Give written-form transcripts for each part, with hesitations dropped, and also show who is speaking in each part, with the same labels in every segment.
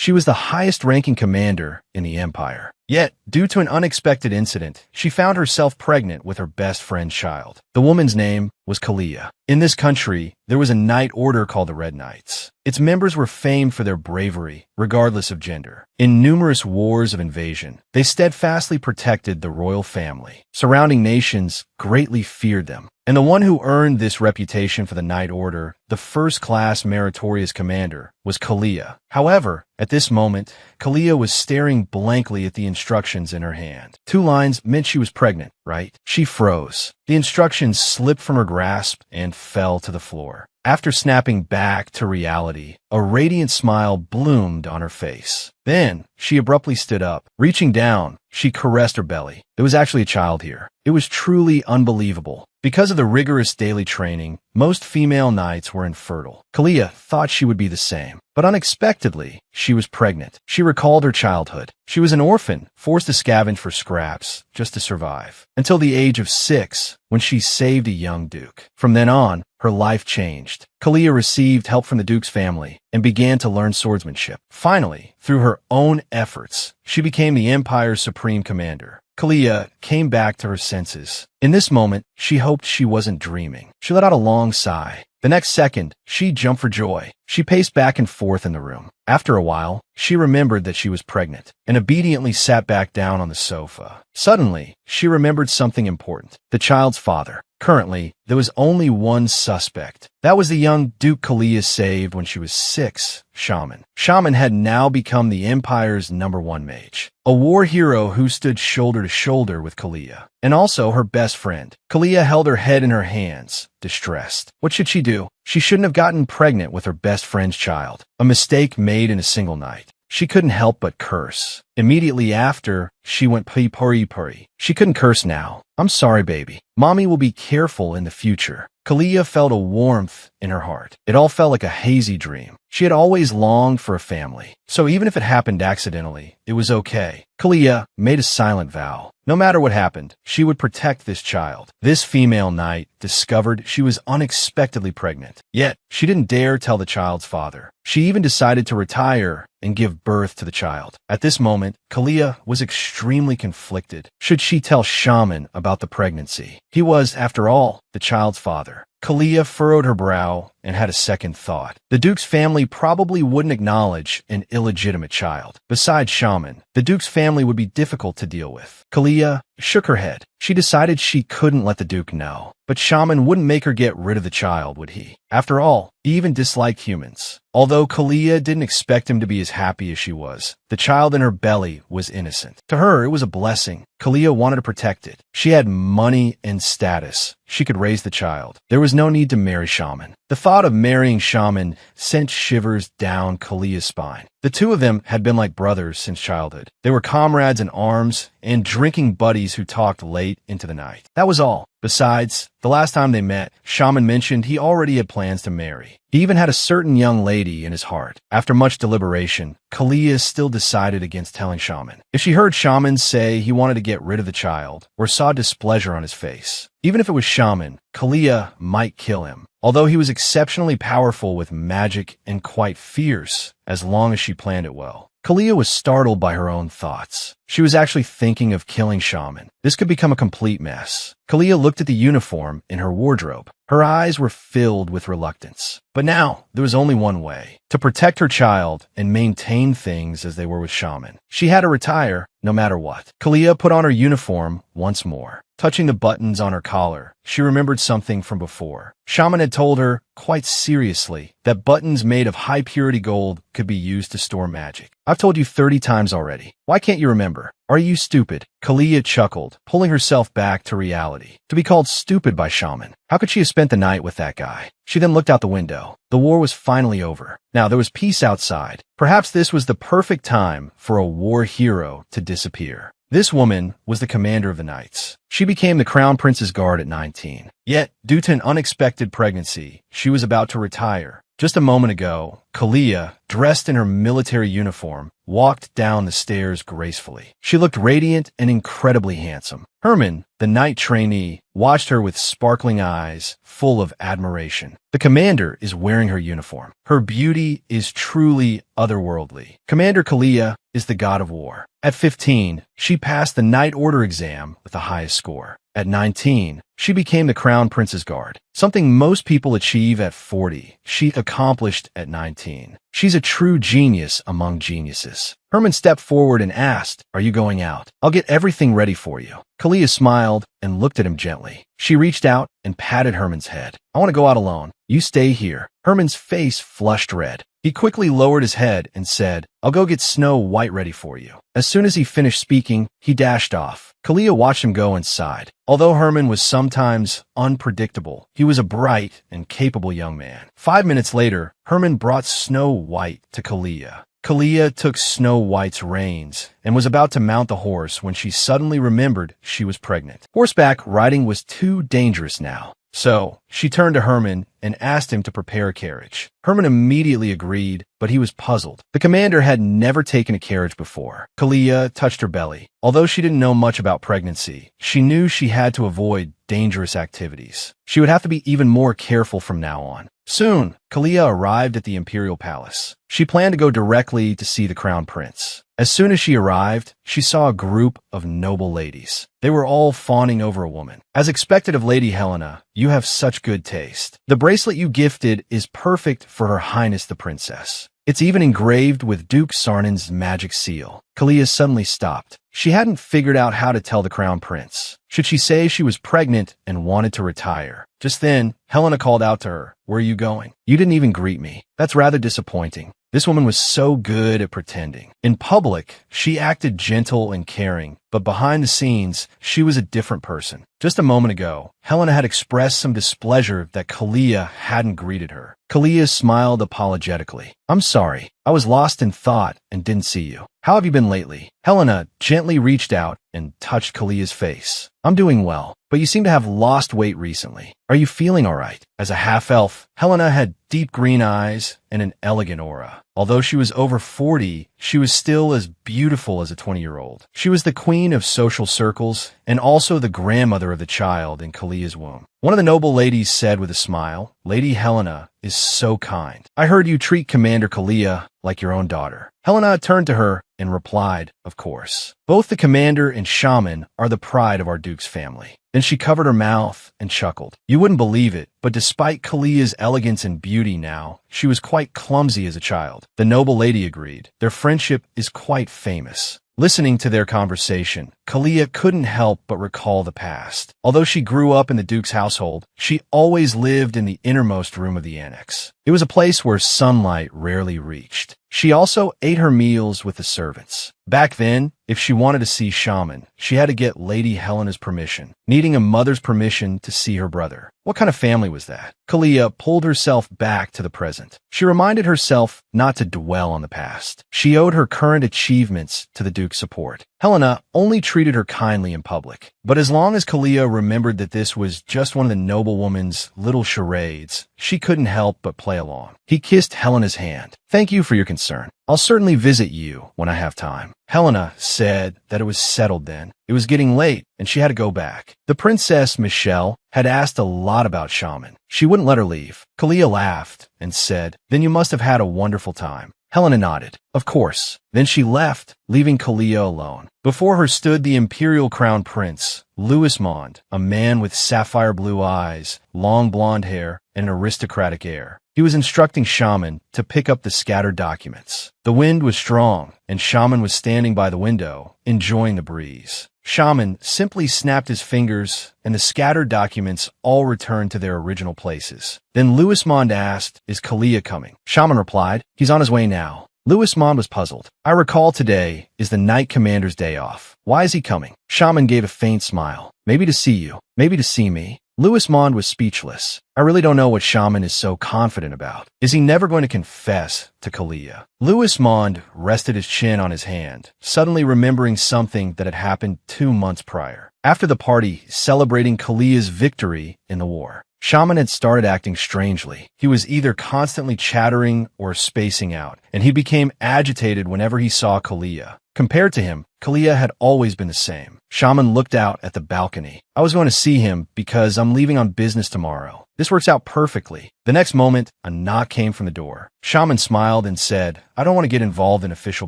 Speaker 1: She was the highest-ranking commander in the Empire. Yet, due to an unexpected incident, she found herself pregnant with her best friend's child. The woman's name was Kalia. In this country, there was a knight order called the Red Knights. Its members were famed for their bravery, regardless of gender. In numerous wars of invasion, they steadfastly protected the royal family. Surrounding nations greatly feared them. And the one who earned this reputation for the Knight Order, the first-class meritorious commander, was Kalia. However, at this moment, Kalia was staring blankly at the instructions in her hand. 2 lines meant she was pregnant, right? She froze. The instructions slipped from her grasp and fell to the floor. After snapping back to reality, a radiant smile bloomed on her face. Then, she abruptly stood up. Reaching down, she caressed her belly. There was actually a child here. It was truly unbelievable. Because of the rigorous daily training, most female knights were infertile. Kalia thought she would be the same, but unexpectedly, she was pregnant. She recalled her childhood. She was an orphan, forced to scavenge for scraps just to survive, until the age of 6, when she saved a young duke. From then on, her life changed. Kalia received help from the duke's family and began to learn swordsmanship. Finally, through her own efforts, she became the Empire's supreme commander. Kalia came back to her senses. In this moment, she hoped she wasn't dreaming. She let out a long sigh. The next second, she jumped for joy. She paced back and forth in the room. After a while, she remembered that she was pregnant and obediently sat back down on the sofa. Suddenly, she remembered something important: the child's father. Currently, there was only one suspect. That was the young Duke Kalia saved when she was 6, Shaman. Shaman had now become the Empire's #1 mage, a war hero who stood shoulder to shoulder with Kalia, and also her best friend. Kalia held her head in her hands, distressed. What should she do? She shouldn't have gotten pregnant with her best friend's child, a mistake made in a single night. She couldn't help but curse. Immediately after, she went puri. She couldn't curse now. I'm sorry, baby. Mommy will be careful in the future. Kalia felt a warmth in her heart. It all felt like a hazy dream. She had always longed for a family, so even if it happened accidentally, it was okay. Kalia made a silent vow. No matter what happened, she would protect this child. This female knight discovered she was unexpectedly pregnant. Yet, she didn't dare tell the child's father. She even decided to retire and give birth to the child. At this moment, Kalia was extremely conflicted. Should she tell Shaman about the pregnancy? He was, after all, the child's father. Kalia furrowed her brow and had a second thought. The Duke's family probably wouldn't acknowledge an illegitimate child. Besides Shaman, the Duke's family would be difficult to deal with. Kalia shook her head. She decided she couldn't let the Duke know. But Shaman wouldn't make her get rid of the child, would he? After all, he even disliked humans. Although Kalia didn't expect him to be as happy as she was, the child in her belly was innocent. To her, it was a blessing. Kalia wanted to protect it. She had money and status. She could raise the child. There was no need to marry Shaman. The thought of marrying Shaman sent shivers down Kalia's spine. The two of them had been like brothers since childhood. They were comrades in arms and drinking buddies who talked late into the night. That was all. Besides, the last time they met, Shaman mentioned he already had plans to marry. He even had a certain young lady in his heart. After much deliberation, Kalia still decided against telling Shaman. If she heard Shaman say he wanted to get rid of the child, or saw displeasure on his face, even if it was Shaman, Kalia might kill him. Although he was exceptionally powerful with magic and quite fierce, as long as she planned it well. Kalia was startled by her own thoughts. She was actually thinking of killing Shaman. This could become a complete mess. Kalia looked at the uniform in her wardrobe. Her eyes were filled with reluctance. But now, there was only one way: to protect her child and maintain things as they were with Shaman. She had to retire, no matter what. Kalia put on her uniform once more. Touching the buttons on her collar, she remembered something from before. Shaman had told her, quite seriously, that buttons made of high-purity gold could be used to store magic. I've told you 30 times already. Why can't you remember? Are you stupid? Kalia chuckled, pulling herself back to reality. To be called stupid by Shaman. How could she have spent the night with that guy? She then looked out the window. The war was finally over. Now there was peace outside. Perhaps this was the perfect time for a war hero to disappear. This woman was the commander of the Knights. She became the Crown Prince's guard at 19. Yet, due to an unexpected pregnancy, she was about to retire. Just a moment ago, Kalia, dressed in her military uniform, walked down the stairs gracefully. She looked radiant and incredibly handsome. Herman, the night trainee, watched her with sparkling eyes, full of admiration. The commander is wearing her uniform. Her beauty is truly otherworldly. Commander Kalia is the god of war. At 15, she passed the Knight Order exam with the highest score. At 19, she became the Crown Prince's Guard, something most people achieve at 40. She accomplished at 19. She's a true genius among geniuses. Herman stepped forward and asked, "Are you going out? I'll get everything ready for you." Kalia smiled and looked at him gently. She reached out and patted Herman's head. "I want to go out alone. You stay here." Herman's face flushed red. He quickly lowered his head and said, "I'll go get Snow White ready for you." As soon as he finished speaking, he dashed off. Kalia watched him go inside. Although Herman was sometimes unpredictable, he was a bright and capable young man. 5 minutes later, Herman brought Snow White to Kalia. Kalia took Snow White's reins and was about to mount the horse when she suddenly remembered she was pregnant. Horseback riding was too dangerous now. So, she turned to Herman and asked him to prepare a carriage. Herman immediately agreed, but he was puzzled. The commander had never taken a carriage before. Kalia touched her belly. Although she didn't know much about pregnancy, she knew she had to avoid dangerous activities. She would have to be even more careful from now on. Soon, Kalia arrived at the imperial palace. She planned to go directly to see the crown prince. As soon as she arrived, she saw a group of noble ladies. They were all fawning over a woman. As expected of Lady Helena, you have such good taste. The bracelet you gifted is perfect for Her Highness the Princess. It's even engraved with Duke Sarnan's magic seal. Kalia suddenly stopped. She hadn't figured out how to tell the crown prince. Should she say she was pregnant and wanted to retire? Just then, Helena called out to her, "Where are you going? You didn't even greet me." That's rather disappointing. This woman was so good at pretending. In public, she acted gentle and caring, but behind the scenes, she was a different person. Just a moment ago, Helena had expressed some displeasure that Kalia hadn't greeted her. Kalia smiled apologetically. "I'm sorry. I was lost in thought and didn't see you. How have you been lately?" Helena gently reached out and touched Kalia's face. "I'm doing well, but you seem to have lost weight recently. Are you feeling all right?" As a half-elf, Helena had deep green eyes and an elegant aura. Although she was over 40, she was still as beautiful as a 20-year-old. She was the queen of social circles and also the grandmother of the child in Kalia's womb. One of the noble ladies said with a smile, "Lady Helena is so kind. I heard you treat Commander Kalia like your own daughter." Helena turned to her and replied, "Of course. Both the commander and Shaman are the pride of our Duke's family." Then she covered her mouth and chuckled. You wouldn't believe it, but despite Kalia's elegance and beauty now, she was quite clumsy as a child. The noble lady agreed. Their friendship is quite famous. Listening to their conversation, Kalia couldn't help but recall the past. Although she grew up in the Duke's household, she always lived in the innermost room of the annex. It was a place where sunlight rarely reached. She also ate her meals with the servants. Back then, if she wanted to see Shaman, she had to get Lady Helena's permission, needing a mother's permission to see her brother. What kind of family was that? Kalia pulled herself back to the present. She reminded herself not to dwell on the past. She owed her current achievements to the Duke's support. Helena only treated her kindly in public. But as long as Kalia remembered that this was just one of the noblewoman's little charades, she couldn't help but play along. He kissed Helena's hand. "Thank you for your concern. I'll certainly visit you when I have time." Helena said that it was settled then. It was getting late, and she had to go back. The Princess Michelle had asked a lot about Shaman. She wouldn't let her leave. Kalia laughed and said, "Then you must have had a wonderful time." Helena nodded. "Of course." Then she left, leaving Kalia alone. Before her stood the Imperial Crown Prince, Louismond, a man with sapphire blue eyes, long blonde hair, and an aristocratic air. He was instructing Shaman to pick up the scattered documents. The wind was strong, and Shaman was standing by the window, enjoying the breeze. Shaman simply snapped his fingers, and the scattered documents all returned to their original places. Then Louismond asked, "Is Kalia coming?" Shaman replied, "He's on his way now." Louismond was puzzled. "I recall today is the Knight Commander's day off. Why is he coming?" Shaman gave a faint smile. "Maybe to see you. Maybe to see me." Louismond was speechless. I really don't know what Shaman is so confident about. Is he never going to confess to Kalia? Louismond rested his chin on his hand, suddenly remembering something that had happened 2 months prior. After the party, celebrating Kalia's victory in the war, Shaman had started acting strangely. He was either constantly chattering or spacing out, and he became agitated whenever he saw Kalia. Compared to him, Kalia had always been the same. Shaman looked out at the balcony. I was going to see him because I'm leaving on business tomorrow. This works out perfectly. The next moment, a knock came from the door. Shaman smiled and said, I don't want to get involved in official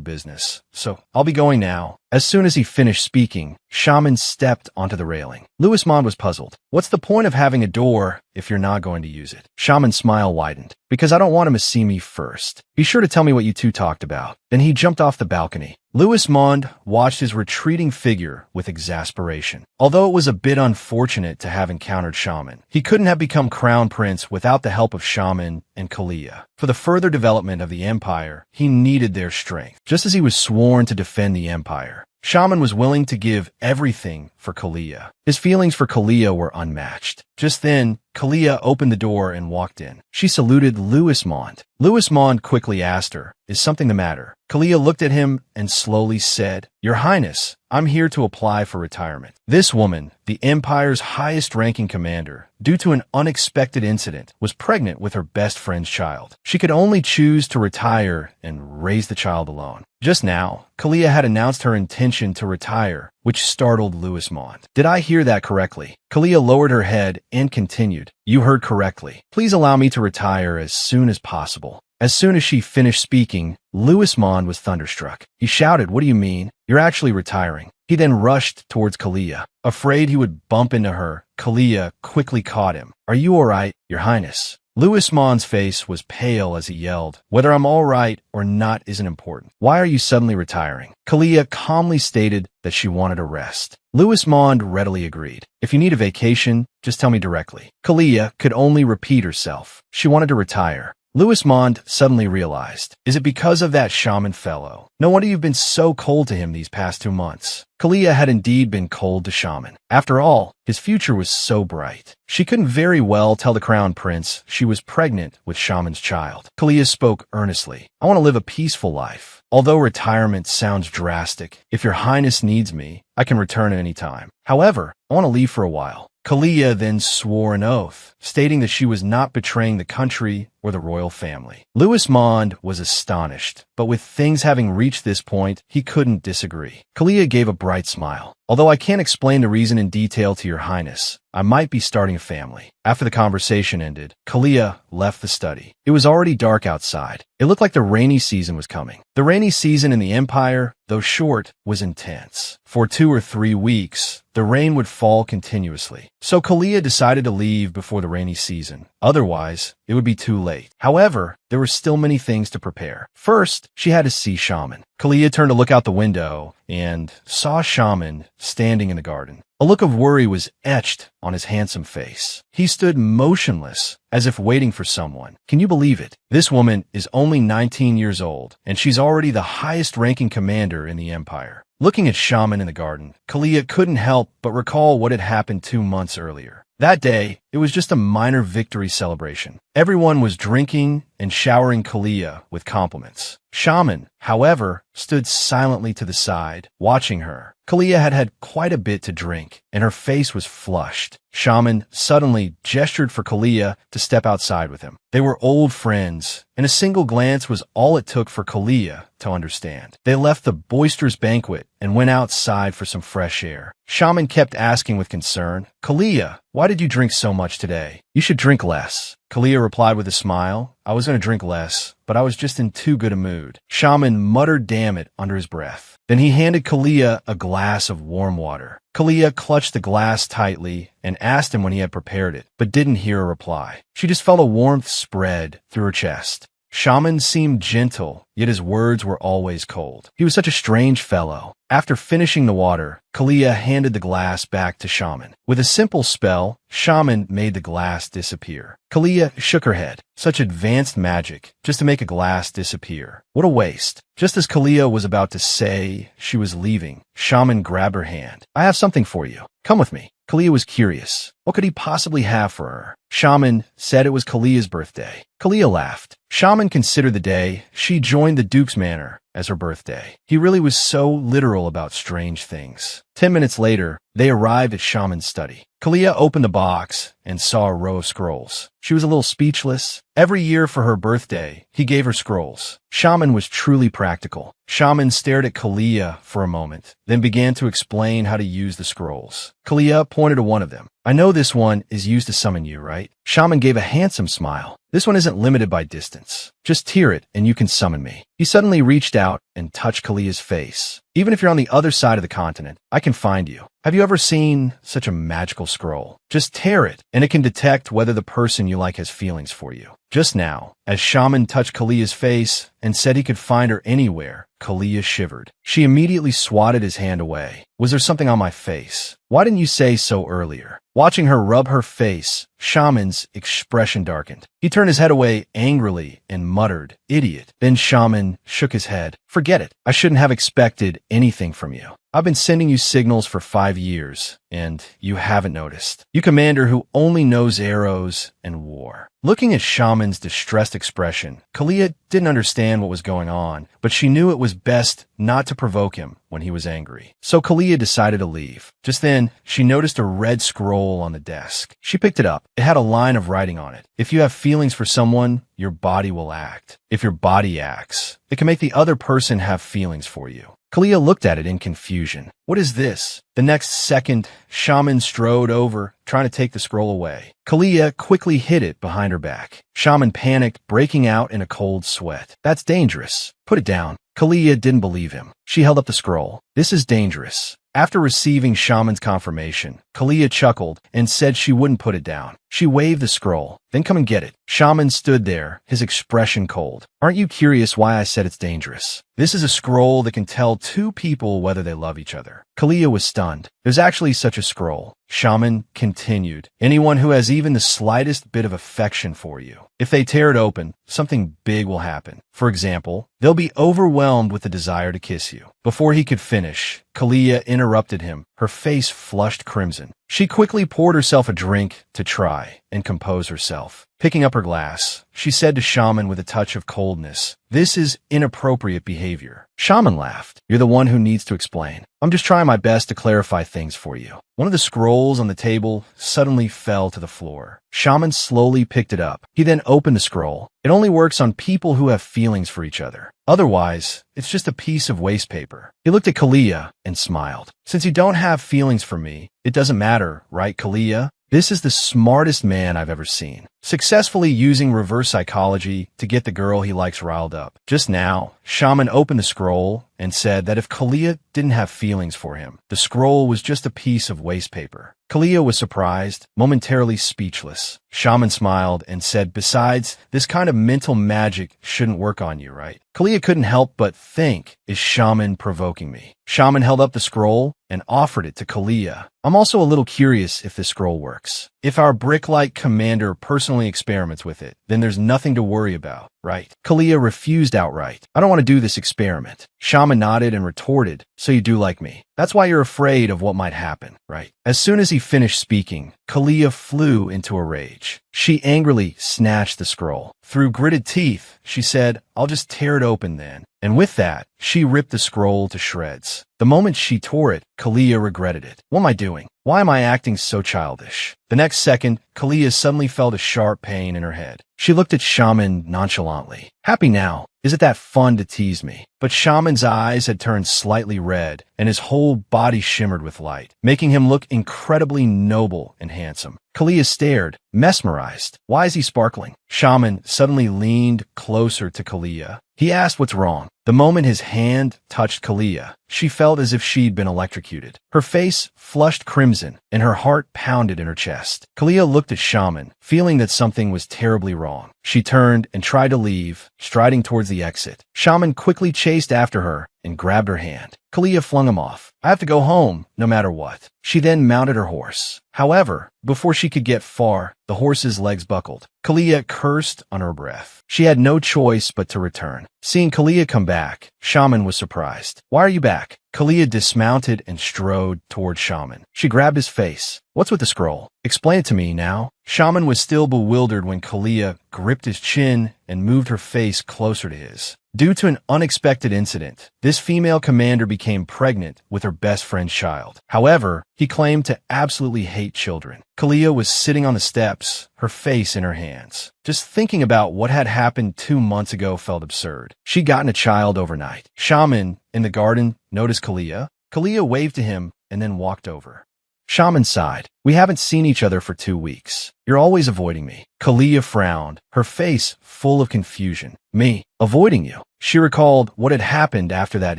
Speaker 1: business, so I'll be going now. As soon as he finished speaking, Shaman stepped onto the railing. Louis Mond was puzzled. What's the point of having a door if you're not going to use it? Shaman's smile widened. Because I don't want him to see me first. Be sure to tell me what you two talked about. Then he jumped off the balcony. Louis Mond watched his retreating figure with exasperation. Although it was a bit unfortunate to have encountered Shaman, he couldn't have become crown prince without the help of Shaman and Kalia. For the further development of the empire, he needed their strength. Just as he was sworn to defend the empire, Shaman was willing to give everything for Kalia. His feelings for Kalia were unmatched. Just then, Kalia opened the door and walked in. She saluted Louis Mond. Louis Mond quickly asked her, Is something the matter? Kalia looked at him and slowly said, Your Highness, I'm here to apply for retirement. This woman, the Empire's highest-ranking commander, due to an unexpected incident, was pregnant with her best friend's child. She could only choose to retire and raise the child alone. Just now, Kalia had announced her intention to retire, which startled Louis Mond. Did I hear that correctly? Kalia lowered her head and continued, You heard correctly. Please allow me to retire as soon as possible. As soon as she finished speaking, Louis Mond was thunderstruck. He shouted, What do you mean? You're actually retiring. He then rushed towards Kalia. Afraid he would bump into her, Kalia quickly caught him. Are you all right, Your Highness? Louis Mond's face was pale as he yelled, Whether I'm all right or not isn't important. Why are you suddenly retiring? Kalia calmly stated that she wanted a rest. Louis Mond readily agreed. If you need a vacation, just tell me directly. Kalia could only repeat herself. She wanted to retire. Louis Mond suddenly realized, Is it because of that Shaman fellow? No wonder you've been so cold to him these past 2 months. Kalia had indeed been cold to Shaman. After all, his future was so bright. She couldn't very well tell the crown prince she was pregnant with Shaman's child. Kalia spoke earnestly. I want to live a peaceful life. Although retirement sounds drastic, if your highness needs me, I can return at any time. However, I want to leave for a while. Kalia then swore an oath, stating that she was not betraying the country or the royal family. Louis Mond was astonished, but with things having reached this point, he couldn't disagree. Kalia gave a bright smile. Although I can't explain the reason in detail to your highness, I might be starting a family. After the conversation ended, Kalia left the study. It was already dark outside. It looked like the rainy season was coming. The rainy season in the Empire, though short, was intense. For 2 or 3 weeks, the rain would fall continuously. So Kalia decided to leave before the rainy season. Otherwise, it would be too late. However, there were still many things to prepare. First, she had to see Shaman. Kalia turned to look out the window and saw Shaman standing in the garden. A look of worry was etched on his handsome face. He stood motionless, as if waiting for someone. Can you believe it? This woman is only 19 years old, and she's already the highest-ranking commander in the Empire. Looking at Shaman in the garden, Kalia couldn't help but recall what had happened 2 months earlier. That day, it was just a minor victory celebration. Everyone was drinking and showering Kalia with compliments. Shaman, however, stood silently to the side, watching her. Kalia had had quite a bit to drink, and her face was flushed. Shaman suddenly gestured for Kalia to step outside with him. They were old friends, and a single glance was all it took for Kalia to understand. They left the boisterous banquet and went outside for some fresh air. Shaman kept asking with concern, Kalia, why did you drink so much today? You should drink less. Kalia replied with a smile, I was going to drink less, but I was just in too good a mood. Shaman muttered damn it under his breath. Then he handed Kalia a glass of warm water. Kalia clutched the glass tightly and asked him when he had prepared it, but didn't hear a reply. She just felt a warmth spread through her chest. Shaman seemed gentle, yet his words were always cold. He was such a strange fellow. After finishing the water, Kalia handed the glass back to Shaman. With a simple spell, Shaman made the glass disappear. Kalia shook her head. Such advanced magic, just to make a glass disappear. What a waste. Just as Kalia was about to say she was leaving, Shaman grabbed her hand. I have something for you. Come with me. Kalia was curious. What could he possibly have for her? Shaman said it was Kalia's birthday. Kalia laughed. Shaman considered the day she joined the Duke's manor as her birthday. He really was so literal about strange things. 10 minutes later, they arrived at Shaman's study. Kalia opened the box and saw a row of scrolls. She was a little speechless. Every year for her birthday, he gave her scrolls. Shaman was truly practical. Shaman stared at Kalia for a moment, then began to explain how to use the scrolls. Kalia pointed to one of them. I know this one is used to summon you, right? Shaman gave a handsome smile. This one isn't limited by distance. Just tear it and you can summon me. He suddenly reached out and touched Kalia's face. Even if you're on the other side of the continent, I can find you. Have you ever seen such a magical scroll? Just tear it, and it can detect whether the person you like has feelings for you. Just now, as Shaman touched Kalia's face and said he could find her anywhere, Kalia shivered. She immediately swatted his hand away. Was there something on my face? Why didn't you say so earlier? Watching her rub her face, Shaman's expression darkened. He turned his head away angrily and muttered, "Idiot." Then Shaman shook his head. Forget it. I shouldn't have expected anything from you. I've been sending you signals for 5 years, and you haven't noticed. You commander who only knows arrows and war. Looking at Shaman's distressed expression, Kalia didn't understand what was going on, but she knew it was best not to provoke him when he was angry. So Kalia decided to leave. Just then, she noticed a red scroll on the desk. She picked it up. It had a line of writing on it. If you have feelings for someone, your body will act. If your body acts, it can make the other person have feelings for you. Kalia looked at it in confusion. What is this? The next second, Shaman strode over, trying to take the scroll away. Kalia quickly hid it behind her back. Shaman panicked, breaking out in a cold sweat. That's dangerous. Put it down. Kalia didn't believe him. She held up the scroll. This is dangerous. After receiving Shaman's confirmation, Kalia chuckled and said she wouldn't put it down. She waved the scroll. Then come and get it. Shaman stood there, his expression cold. Aren't you curious why I said it's dangerous? This is a scroll that can tell two people whether they love each other. Kalia was stunned. There's actually such a scroll. Shaman continued. Anyone who has even the slightest bit of affection for you, if they tear it open, something big will happen. For example, they'll be overwhelmed with the desire to kiss you. Before he could finish, Kalia interrupted him, her face flushed crimson. She quickly poured herself a drink to try and compose herself. Picking up her glass, she said to Shaman with a touch of coldness, "This is inappropriate behavior." Shaman laughed. "You're the one who needs to explain. I'm just trying my best to clarify things for you." One of the scrolls on the table suddenly fell to the floor. Shaman slowly picked it up. He then opened the scroll. It only works on people who have feelings for each other. Otherwise, it's just a piece of waste paper. He looked at Kalia and smiled. "Since you don't have feelings for me, it doesn't matter, right, Kalia? This is the smartest man I've ever seen, successfully using reverse psychology to get the girl he likes riled up." Just now, Shaman opened the scroll and said that if Kalia didn't have feelings for him, the scroll was just a piece of waste paper. Kalia was surprised, momentarily speechless. Shaman smiled and said, "Besides, this kind of mental magic shouldn't work on you, right?" Kalia couldn't help but think, is Shaman provoking me? Shaman held up the scroll and offered it to Kalia. "I'm also a little curious if this scroll works. If our brick-like commander personally experiments with it, then there's nothing to worry about, right?" Kalia refused outright. "I don't want to do this experiment." Shaman nodded and retorted, "So you do like me. That's why you're afraid of what might happen, right?" As soon as he finished speaking, Kalia flew into a rage. She angrily snatched the scroll. Through gritted teeth, she said, "I'll just tear it open then." And with that, she ripped the scroll to shreds. The moment she tore it, Kalia regretted it. What am I doing? Why am I acting so childish? The next second, Kalia suddenly felt a sharp pain in her head. She looked at Shaman nonchalantly. "Happy now? Is it that fun to tease me?" But Shaman's eyes had turned slightly red, and his whole body shimmered with light, making him look incredibly noble and handsome. Kalia stared, mesmerized. Why is he sparkling? Shaman suddenly leaned closer to Kalia. He asked what's wrong. The moment his hand touched Kalia, she felt as if she'd been electrocuted. Her face flushed crimson, and her heart pounded in her chest. Kalia looked at Shaman, feeling that something was terribly wrong. She turned and tried to leave, striding towards the exit. Shaman quickly chased after her and grabbed her hand. Kalia flung him off. "I have to go home, no matter what." She then mounted her horse. However, before she could get far, the horse's legs buckled. Kalia cursed on her breath. She had no choice but to return. Seeing Kalia come back, Shaman was surprised. "Why are you back?" Kalia dismounted and strode toward Shaman. She grabbed his face. "What's with the scroll? Explain it to me now." Shaman was still bewildered when Kalia gripped his chin and moved her face closer to his. Due to an unexpected incident, this female commander became pregnant with her best friend's child. However, he claimed to absolutely hate children. Kalia was sitting on the steps, her face in her hands. Just thinking about what had happened 2 months ago felt absurd. She'd gotten a child overnight. Shaman, in the garden, noticed Kalia. Kalia waved to him and then walked over. Shaman sighed. "We haven't seen each other for 2 weeks. You're always avoiding me." Kalia frowned, her face full of confusion. "Me? Avoiding you?" She recalled what had happened after that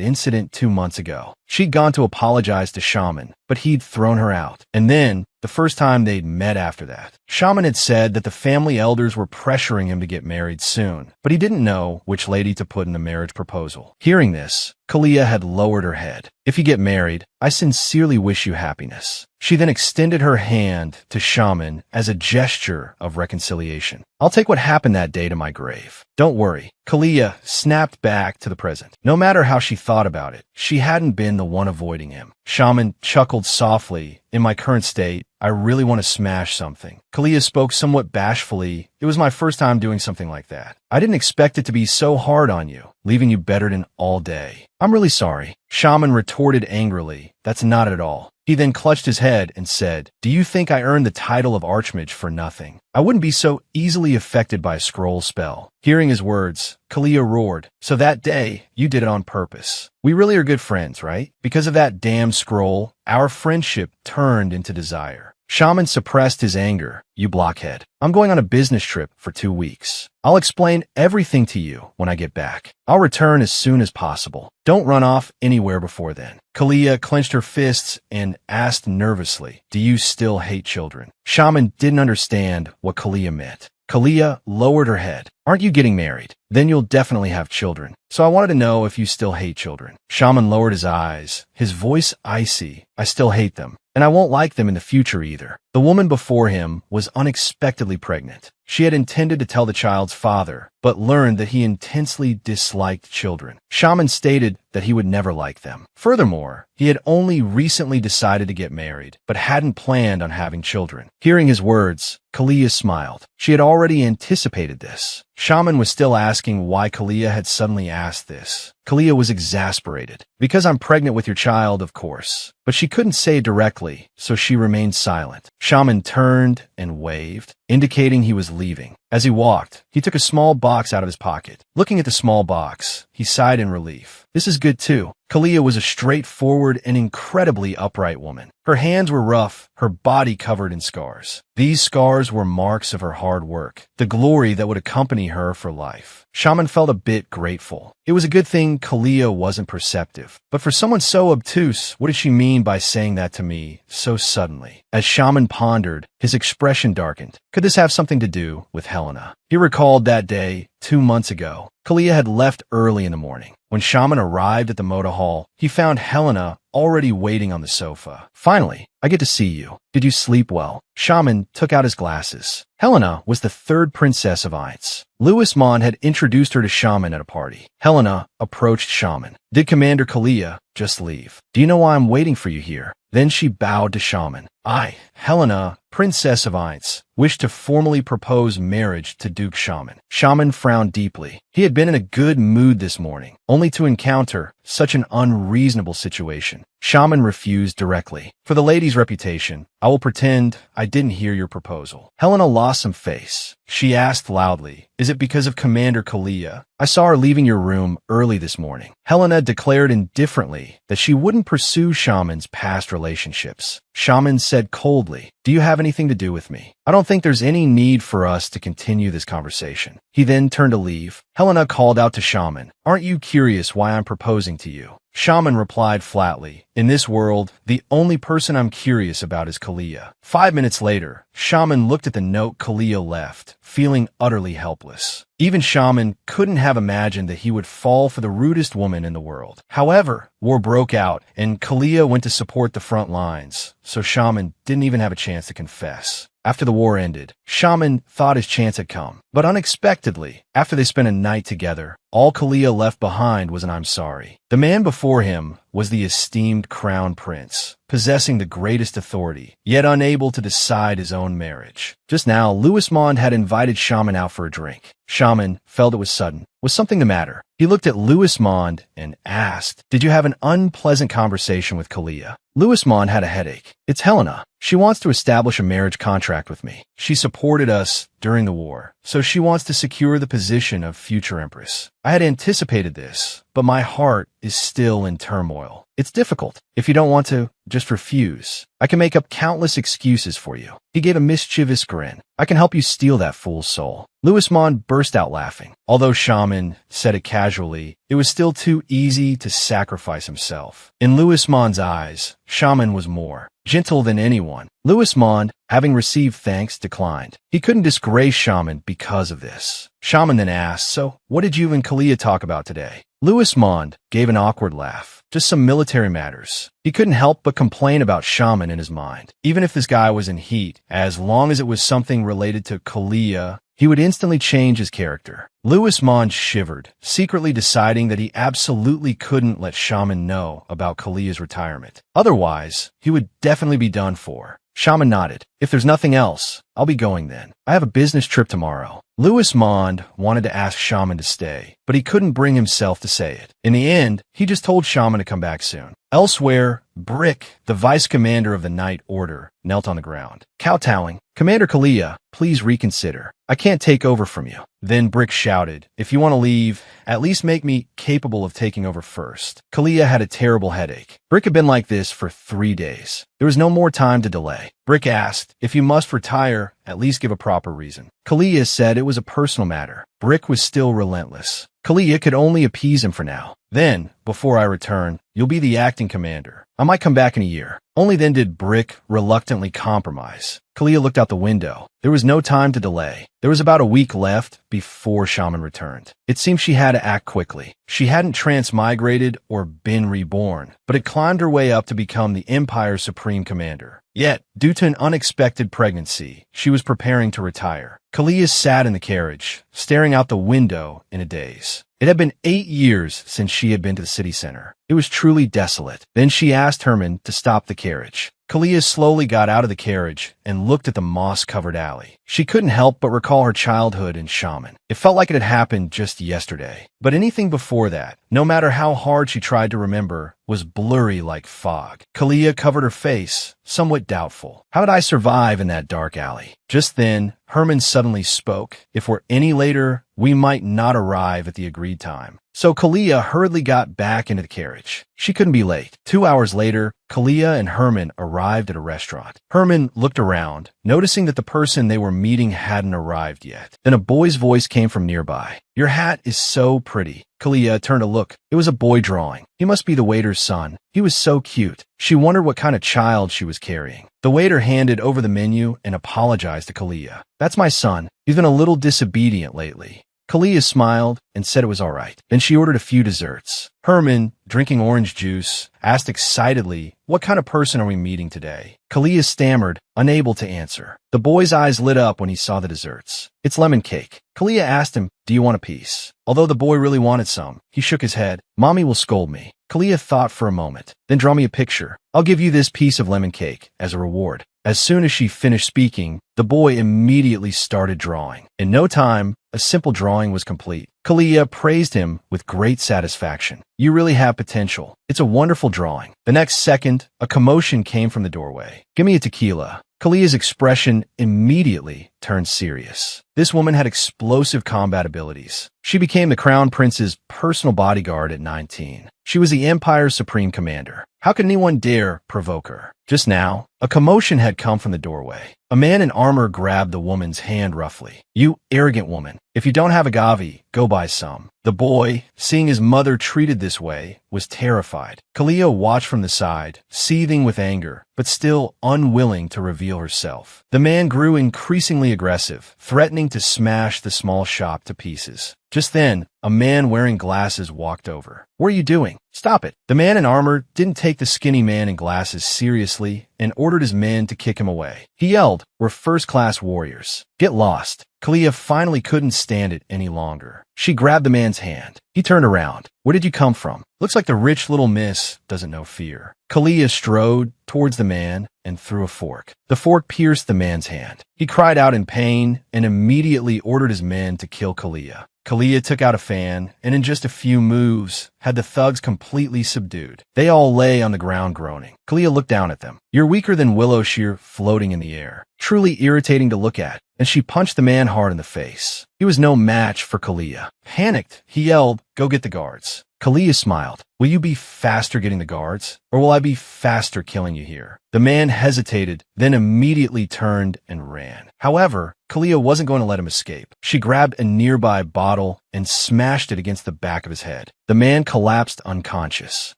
Speaker 1: incident 2 months ago. She'd gone to apologize to Shaman, but he'd thrown her out. And then, the first time they'd met after that, Shaman had said that the family elders were pressuring him to get married soon, but he didn't know which lady to put in the marriage proposal. Hearing this, Kalia had lowered her head. "If you get married, I sincerely wish you happiness." She then extended her hand to Shaman as a gesture of reconciliation. "I'll take what happened that day to my grave. Don't worry." Kalia snapped back to the present. No matter how she thought about it, she hadn't been the one avoiding him. Shaman chuckled softly. "In my current state, I really want to smash something." Kalia spoke somewhat bashfully. "It was my first time doing something like that. I didn't expect it to be so hard on you, leaving you bettered all day." "I'm really sorry." Shaman retorted angrily. "That's not it at all." He then clutched his head and said, "Do you think I earned the title of Archmage for nothing? I wouldn't be so easily affected by a scroll spell." Hearing his words, Kalia roared, "So that day, you did it on purpose. We really are good friends, right? Because of that damn scroll, our friendship turned into desire." Shaman suppressed his anger. "You blockhead. I'm going on a business trip for 2 weeks. I'll explain everything to you when I get back. I'll return as soon as possible. Don't run off anywhere before then." Kalia clenched her fists and asked nervously, "Do you still hate children?" Shaman didn't understand what Kalia meant. Kalia lowered her head. "Aren't you getting married? Then you'll definitely have children. So I wanted to know if you still hate children." Shaman lowered his eyes, his voice icy. "I still hate them, and I won't like them in the future either." The woman before him was unexpectedly pregnant. She had intended to tell the child's father, but learned that he intensely disliked children. Shaman stated that he would never like them. Furthermore, he had only recently decided to get married, but hadn't planned on having children. Hearing his words, Kalia smiled. She had already anticipated this. Shaman was still asking why Kalia had suddenly asked this. Kalia was exasperated. "Because I'm pregnant with your child, of course." But she couldn't say directly, so she remained silent. Shaman turned and waved, indicating he was leaving. As he walked, he took a small box out of his pocket. Looking at the small box, he sighed in relief. This is good too. Kalia was a straightforward and incredibly upright woman. Her hands were rough, her body covered in scars. These scars were marks of her hard work, the glory that would accompany her for life. Shaman felt a bit grateful. It was a good thing Kalia wasn't perceptive. But for someone so obtuse, what did she mean by saying that to me so suddenly? As Shaman pondered, his expression darkened. Could this have something to do with Helena? He recalled that day, 2 months ago. Kalia had left early in the morning. When Shaman arrived at the motor hall, he found Helena already waiting on the sofa. "Finally, I get to see you. Did you sleep well?" Shaman took out his glasses. Helena was the 3rd princess of Aints. Louis Mon had introduced her to Shaman at a party. Helena approached Shaman. "Did Commander Kalia just leave? Do you know why I'm waiting for you here?" Then she bowed to Shaman. "I, Helena, Princess of Aints, wish to formally propose marriage to Duke Shaman." Shaman frowned deeply. He had been in a good mood this morning, only to encounter such an unreasonable situation. Shaman refused directly. "For the lady's reputation, I will pretend I didn't hear your proposal." Helena lost some face. She asked loudly, "Is it because of Commander Kalia? I saw her leaving your room early this morning." Helena declared indifferently that she wouldn't pursue Shaman's past relationships. Shaman said coldly, "Do you have anything to do with me? I don't think there's any need for us to continue this conversation." He then turned to leave. Helena called out to Shaman, "Aren't you curious why I'm proposing to you?" Shaman replied flatly, "In this world, the only person I'm curious about is Kalia." 5 minutes later, Shaman looked at the note Kalia left, feeling utterly helpless. Even Shaman couldn't have imagined that he would fall for the rudest woman in the world. However, war broke out, and Kalia went to support the front lines, so Shaman didn't even have a chance to confess. After the war ended, Shaman thought his chance had come. But unexpectedly, after they spent a night together, All Kalia left behind was an "I'm sorry." The man before him was the esteemed crown prince, possessing the greatest authority, yet unable to decide his own marriage. Just now, Louismond had invited Shaman out for a drink. Shaman felt it was sudden. Was something the matter? He looked at Louismond and asked, "Did you have an unpleasant conversation with Kalia?" Louismond had a headache. "It's Helena. She wants to establish a marriage contract with me. She supported us during the war, so she wants to secure the position of future empress. I had anticipated this, but my heart is still in turmoil. It's difficult. If you don't want to, just refuse. I can make up countless excuses for you." He gave a mischievous grin. "I can help you steal that fool's soul." Louismond burst out laughing. Although Shaman said it casually, it was still too easy to sacrifice himself. In Louismond's eyes, Shaman was more gentle than anyone. Louismond, having received thanks, declined. He couldn't disgrace Shaman because of this. Shaman then asked, "So, what did you and Kalia talk about today?" Louismond gave an awkward laugh. "Just some military matters." He couldn't help but complain about Shaman in his mind. Even if this guy was in heat, as long as it was something related to Kalia, he would instantly change his character. Louismond shivered, secretly deciding that he absolutely couldn't let Shaman know about Kalia's retirement. Otherwise, he would definitely be done for. Shaman nodded. "If there's nothing else, I'll be going then. I have a business trip tomorrow." Louismond wanted to ask Shaman to stay, but he couldn't bring himself to say it. In the end, he just told Shaman to come back soon. Elsewhere, Brick, the vice commander of the Night Order, knelt on the ground. Kowtowing, "Commander Kalia, please reconsider. I can't take over from you." Then Brick shouted, "If you want to leave, at least make me capable of taking over first." Kalia had a terrible headache. Brick had been like this for 3 days. There was no more time to delay. Brick asked, "If you must retire, at least give a proper reason." Kalia said it was a personal matter. Brick was still relentless. Kalia could only appease him for now. "Then, before I return, you'll be the acting commander. I might come back in a year." Only then did Brick reluctantly compromise. Kalia looked out the window. There was no time to delay. There was about a week left before Shaman returned. It seemed she had to act quickly. She hadn't transmigrated or been reborn, but had climbed her way up to become the Empire's supreme commander. Yet, due to an unexpected pregnancy, she was preparing to retire. Kalia sat in the carriage, staring out the window in a daze. It had been 8 years since she had been to the city center. It was truly desolate. Then she asked Herman to stop the carriage. Kalia slowly got out of the carriage and looked at the moss-covered alley. She couldn't help but recall her childhood in Shaman. It felt like it had happened just yesterday. But anything before that, no matter how hard she tried to remember, was blurry like fog. Kalia covered her face, somewhat doubtful. "How did I survive in that dark alley?" Just then, Herman suddenly spoke. "If we're any later, we might not arrive at the agreed time." So Kalia hurriedly got back into the carriage. She couldn't be late. 2 hours later, Kalia and Herman arrived at a restaurant. Herman looked around, noticing that the person they were meeting hadn't arrived yet. Then a boy's voice came from nearby. "Your hat is so pretty." Kalia turned to look. It was a boy drawing. He must be the waiter's son. He was so cute. She wondered what kind of child she was carrying. The waiter handed over the menu and apologized to Kalia. "That's my son. He's been a little disobedient lately." Kalia smiled and said it was all right. Then she ordered a few desserts. Herman, drinking orange juice, asked excitedly, "What kind of person are we meeting today?" Kalia stammered, unable to answer. The boy's eyes lit up when he saw the desserts. "It's lemon cake." Kalia asked him, "Do you want a piece?" Although the boy really wanted some, he shook his head. "Mommy will scold me." Kalia thought for a moment. "Then draw me a picture. I'll give you this piece of lemon cake as a reward." As soon as she finished speaking, the boy immediately started drawing. In no time, a simple drawing was complete. Kalia praised him with great satisfaction. "You really have potential. It's a wonderful drawing." The next second, a commotion came from the doorway. "Give me a tequila." Kalia's expression immediately turned serious. This woman had explosive combat abilities. She became the Crown Prince's personal bodyguard at 19. She was the Empire's supreme commander. How could anyone dare provoke her? Just now, a commotion had come from the doorway. A man in armor grabbed the woman's hand roughly. "You arrogant woman. If you don't have agave, go buy some." The boy, seeing his mother treated this way, was terrified. Kalia watched from the side, seething with anger, but still unwilling to reveal herself. The man grew increasingly aggressive, threatening to smash the small shop to pieces. Just then, a man wearing glasses walked over. "What are you doing? Stop it." The man in armor didn't take the skinny man in glasses seriously furiously and ordered his men to kick him away. He yelled, "We're first-class warriors. Get lost." Kalia finally couldn't stand it any longer. She grabbed the man's hand. He turned around. "Where did you come from? Looks like the rich little miss doesn't know fear." Kalia strode towards the man and threw a fork. The fork pierced the man's hand. He cried out in pain and immediately ordered his men to kill Kalia. Kalia took out a fan, and in just a few moves, had the thugs completely subdued. They all lay on the ground groaning. Kalia looked down at them. "You're weaker than willow shear floating in the air. Truly irritating to look at." And she punched the man hard in the face. He was no match for Kalia. Panicked, he yelled, "Go get the guards." Kalia smiled. "Will you be faster getting the guards, or will I be faster killing you here?" The man hesitated, then immediately turned and ran. However, Kalia wasn't going to let him escape. She grabbed a nearby bottle and smashed it against the back of his head. The man collapsed unconscious.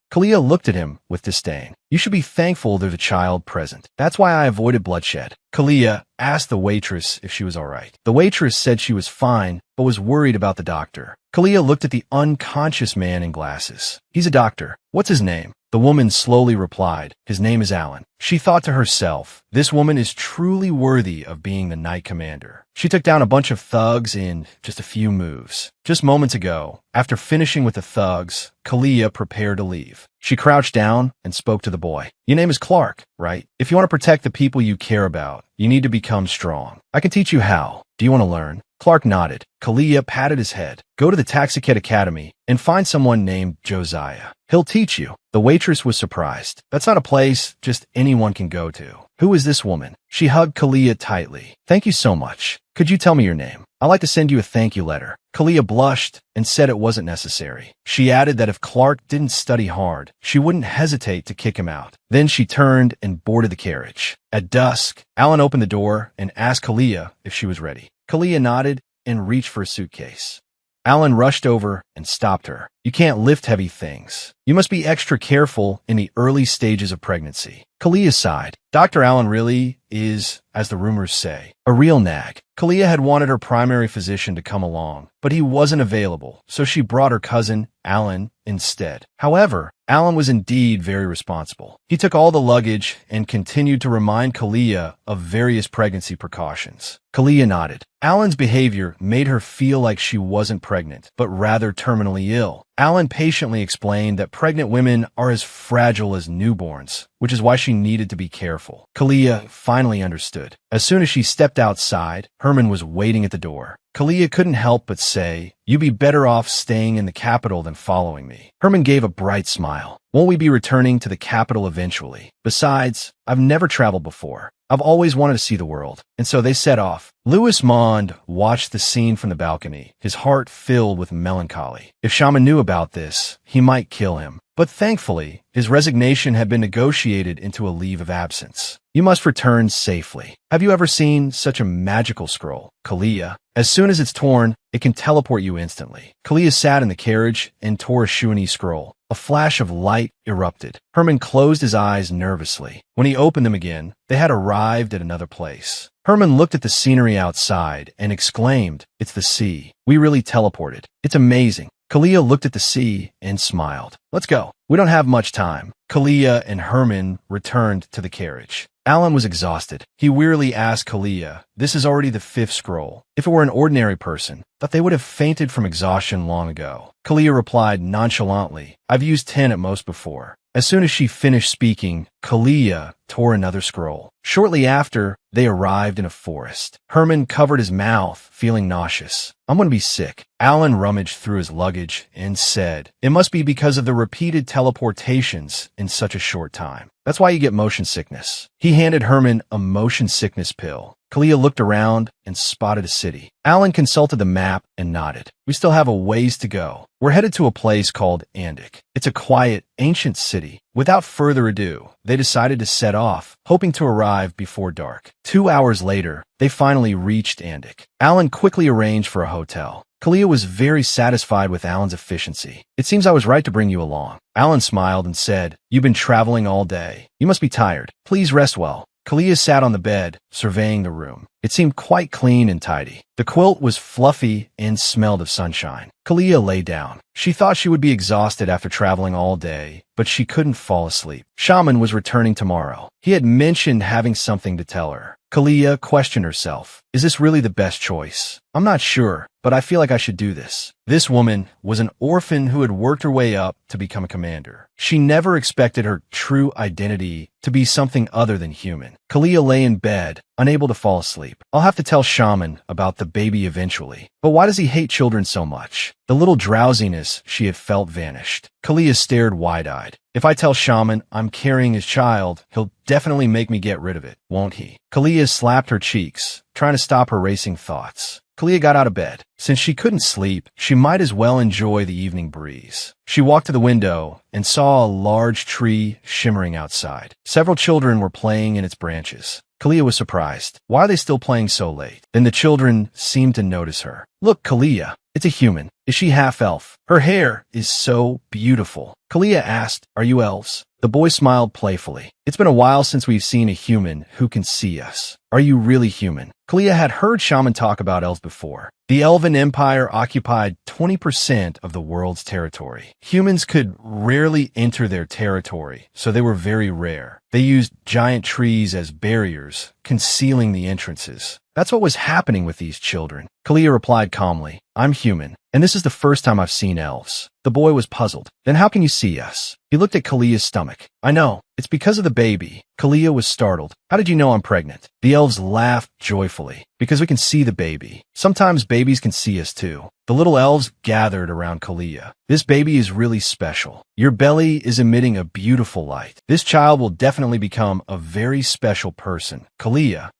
Speaker 1: Kalia looked at him with disdain. "You should be thankful there's a child present. That's why I avoided bloodshed." Kalia asked the waitress if she was all right. The waitress said she was fine, but was worried about the doctor. Kalia looked at the unconscious man in glasses. "He's a doctor. What's his name?" The woman slowly replied, "His name is Alan." She thought to herself, "This woman is truly worthy of being the Knight Commander." She took down a bunch of thugs in just a few moves. Just moments ago, after finishing with the thugs, Kalia prepared to leave. She crouched down and spoke to the boy. "Your name is Clark, right? If you want to protect the people you care about, you need to become strong. I can teach you how. Do you want to learn?" Clark nodded. Kalia patted his head. "Go to the Taxicate Academy and find someone named Josiah. He'll teach you." The waitress was surprised. "That's not a place just anyone can go to. Who is this woman?" She hugged Kalia tightly. "Thank you so much. Could you tell me your name? I'd like to send you a thank you letter." Kalia blushed and said it wasn't necessary. She added that if Clark didn't study hard, she wouldn't hesitate to kick him out. Then she turned and boarded the carriage. At dusk, Alan opened the door and asked Kalia if she was ready. Kalia nodded and reached for a suitcase. Alan rushed over and stopped her. "You can't lift heavy things. You must be extra careful in the early stages of pregnancy." Kalia sighed. Dr. Alan really is, as the rumors say, a real nag. Kalia had wanted her primary physician to come along, but he wasn't available, so she brought her cousin, Alan, instead. However, Alan was indeed very responsible. He took all the luggage and continued to remind Kalia of various pregnancy precautions. Kalia nodded. Alan's behavior made her feel like she wasn't pregnant, but rather terminally ill. Alan patiently explained that pregnant women are as fragile as newborns, which is why she needed to be careful. Kalia finally understood. As soon as she stepped outside, Herman was waiting at the door. Kalia couldn't help but say, "You'd be better off staying in the capital than following me." Herman gave a bright smile. "Won't we be returning to the capital eventually? Besides, I've never traveled before. I've always wanted to see the world." And so they set off. Louis Mond watched the scene from the balcony, his heart filled with melancholy. If Shaman knew about this, he might kill him. But thankfully, his resignation had been negotiated into a leave of absence. "You must return safely. Have you ever seen such a magical scroll, Kalia? As soon as it's torn, it can teleport you instantly." Kalia sat in the carriage and tore a Shuani scroll. A flash of light erupted. Herman closed his eyes nervously. When he opened them again, they had arrived at another place. Herman looked at the scenery outside and exclaimed, "It's the sea. We really teleported. It's amazing." Kalia looked at the sea and smiled. "Let's go. We don't have much time." Kalia and Herman returned to the carriage. Alan was exhausted. He wearily asked Kalia, "This is already the 5th scroll. If it were an ordinary person, thought they would have fainted from exhaustion long ago." Kalia replied nonchalantly, "I've used 10 at most before." As soon as she finished speaking, Kalia tore another scroll. Shortly after, they arrived in a forest. Herman covered his mouth, feeling nauseous. "I'm going to be sick." Alan rummaged through his luggage and said, "It must be because of the repeated teleportations in such a short time. That's why you get motion sickness." He handed Herman a motion sickness pill. Kalia looked around and spotted a city. Alan consulted the map and nodded. "We still have a ways to go. We're headed to a place called Andic. It's a quiet, ancient city." Without further ado, they decided to set off, hoping to arrive before dark. 2 hours later, they finally reached Andic. Alan quickly arranged for a hotel. Kalia was very satisfied with Alan's efficiency. "It seems I was right to bring you along." Alan smiled and said, "You've been traveling all day. You must be tired. Please rest well." Kalia sat on the bed, surveying the room. It seemed quite clean and tidy. The quilt was fluffy and smelled of sunshine. Kalia lay down. She thought she would be exhausted after traveling all day, but she couldn't fall asleep. Shaman was returning tomorrow. He had mentioned having something to tell her. Kalia questioned herself. Is this really the best choice? I'm not sure, but I feel like I should do this. This woman was an orphan who had worked her way up to become a commander. She never expected her true identity to be something other than human. Kalia lay in bed, unable to fall asleep. I'll have to tell Shaman about the baby eventually. But why does he hate children so much? The little drowsiness she had felt vanished. Kalia stared wide-eyed. If I tell Shaman I'm carrying his child, he'll definitely make me get rid of it, won't he? Kalia slapped her cheeks, trying to stop her racing thoughts. Kalia got out of bed. Since she couldn't sleep, she might as well enjoy the evening breeze. She walked to the window and saw a large tree shimmering outside. Several children were playing in its branches. Kalia was surprised. Why are they still playing so late? Then the children seemed to notice her. Look, Kalia, it's a human. Is she half elf? Her hair is so beautiful. Kalia asked, are you elves? The boy smiled playfully. It's been a while since we've seen a human who can see us. Are you really human? Kalia had heard Shaman talk about elves before. The Elven Empire occupied 20% of the world's territory. Humans could rarely enter their territory, so they were very rare. They used giant trees as barriers, concealing the entrances. That's what was happening with these children. Kalia replied calmly, I'm human, and this is the first time I've seen elves. The boy was puzzled. Then how can you see us? He looked at Kalia's stomach. I know. It's because of the baby. Kalia was startled. How did you know I'm pregnant? The elves laughed joyfully. Because we can see the baby. Sometimes babies can see us too. The little elves gathered around Kalia. This baby is really special. Your belly is emitting a beautiful light. This child will definitely become a very special person. Kalia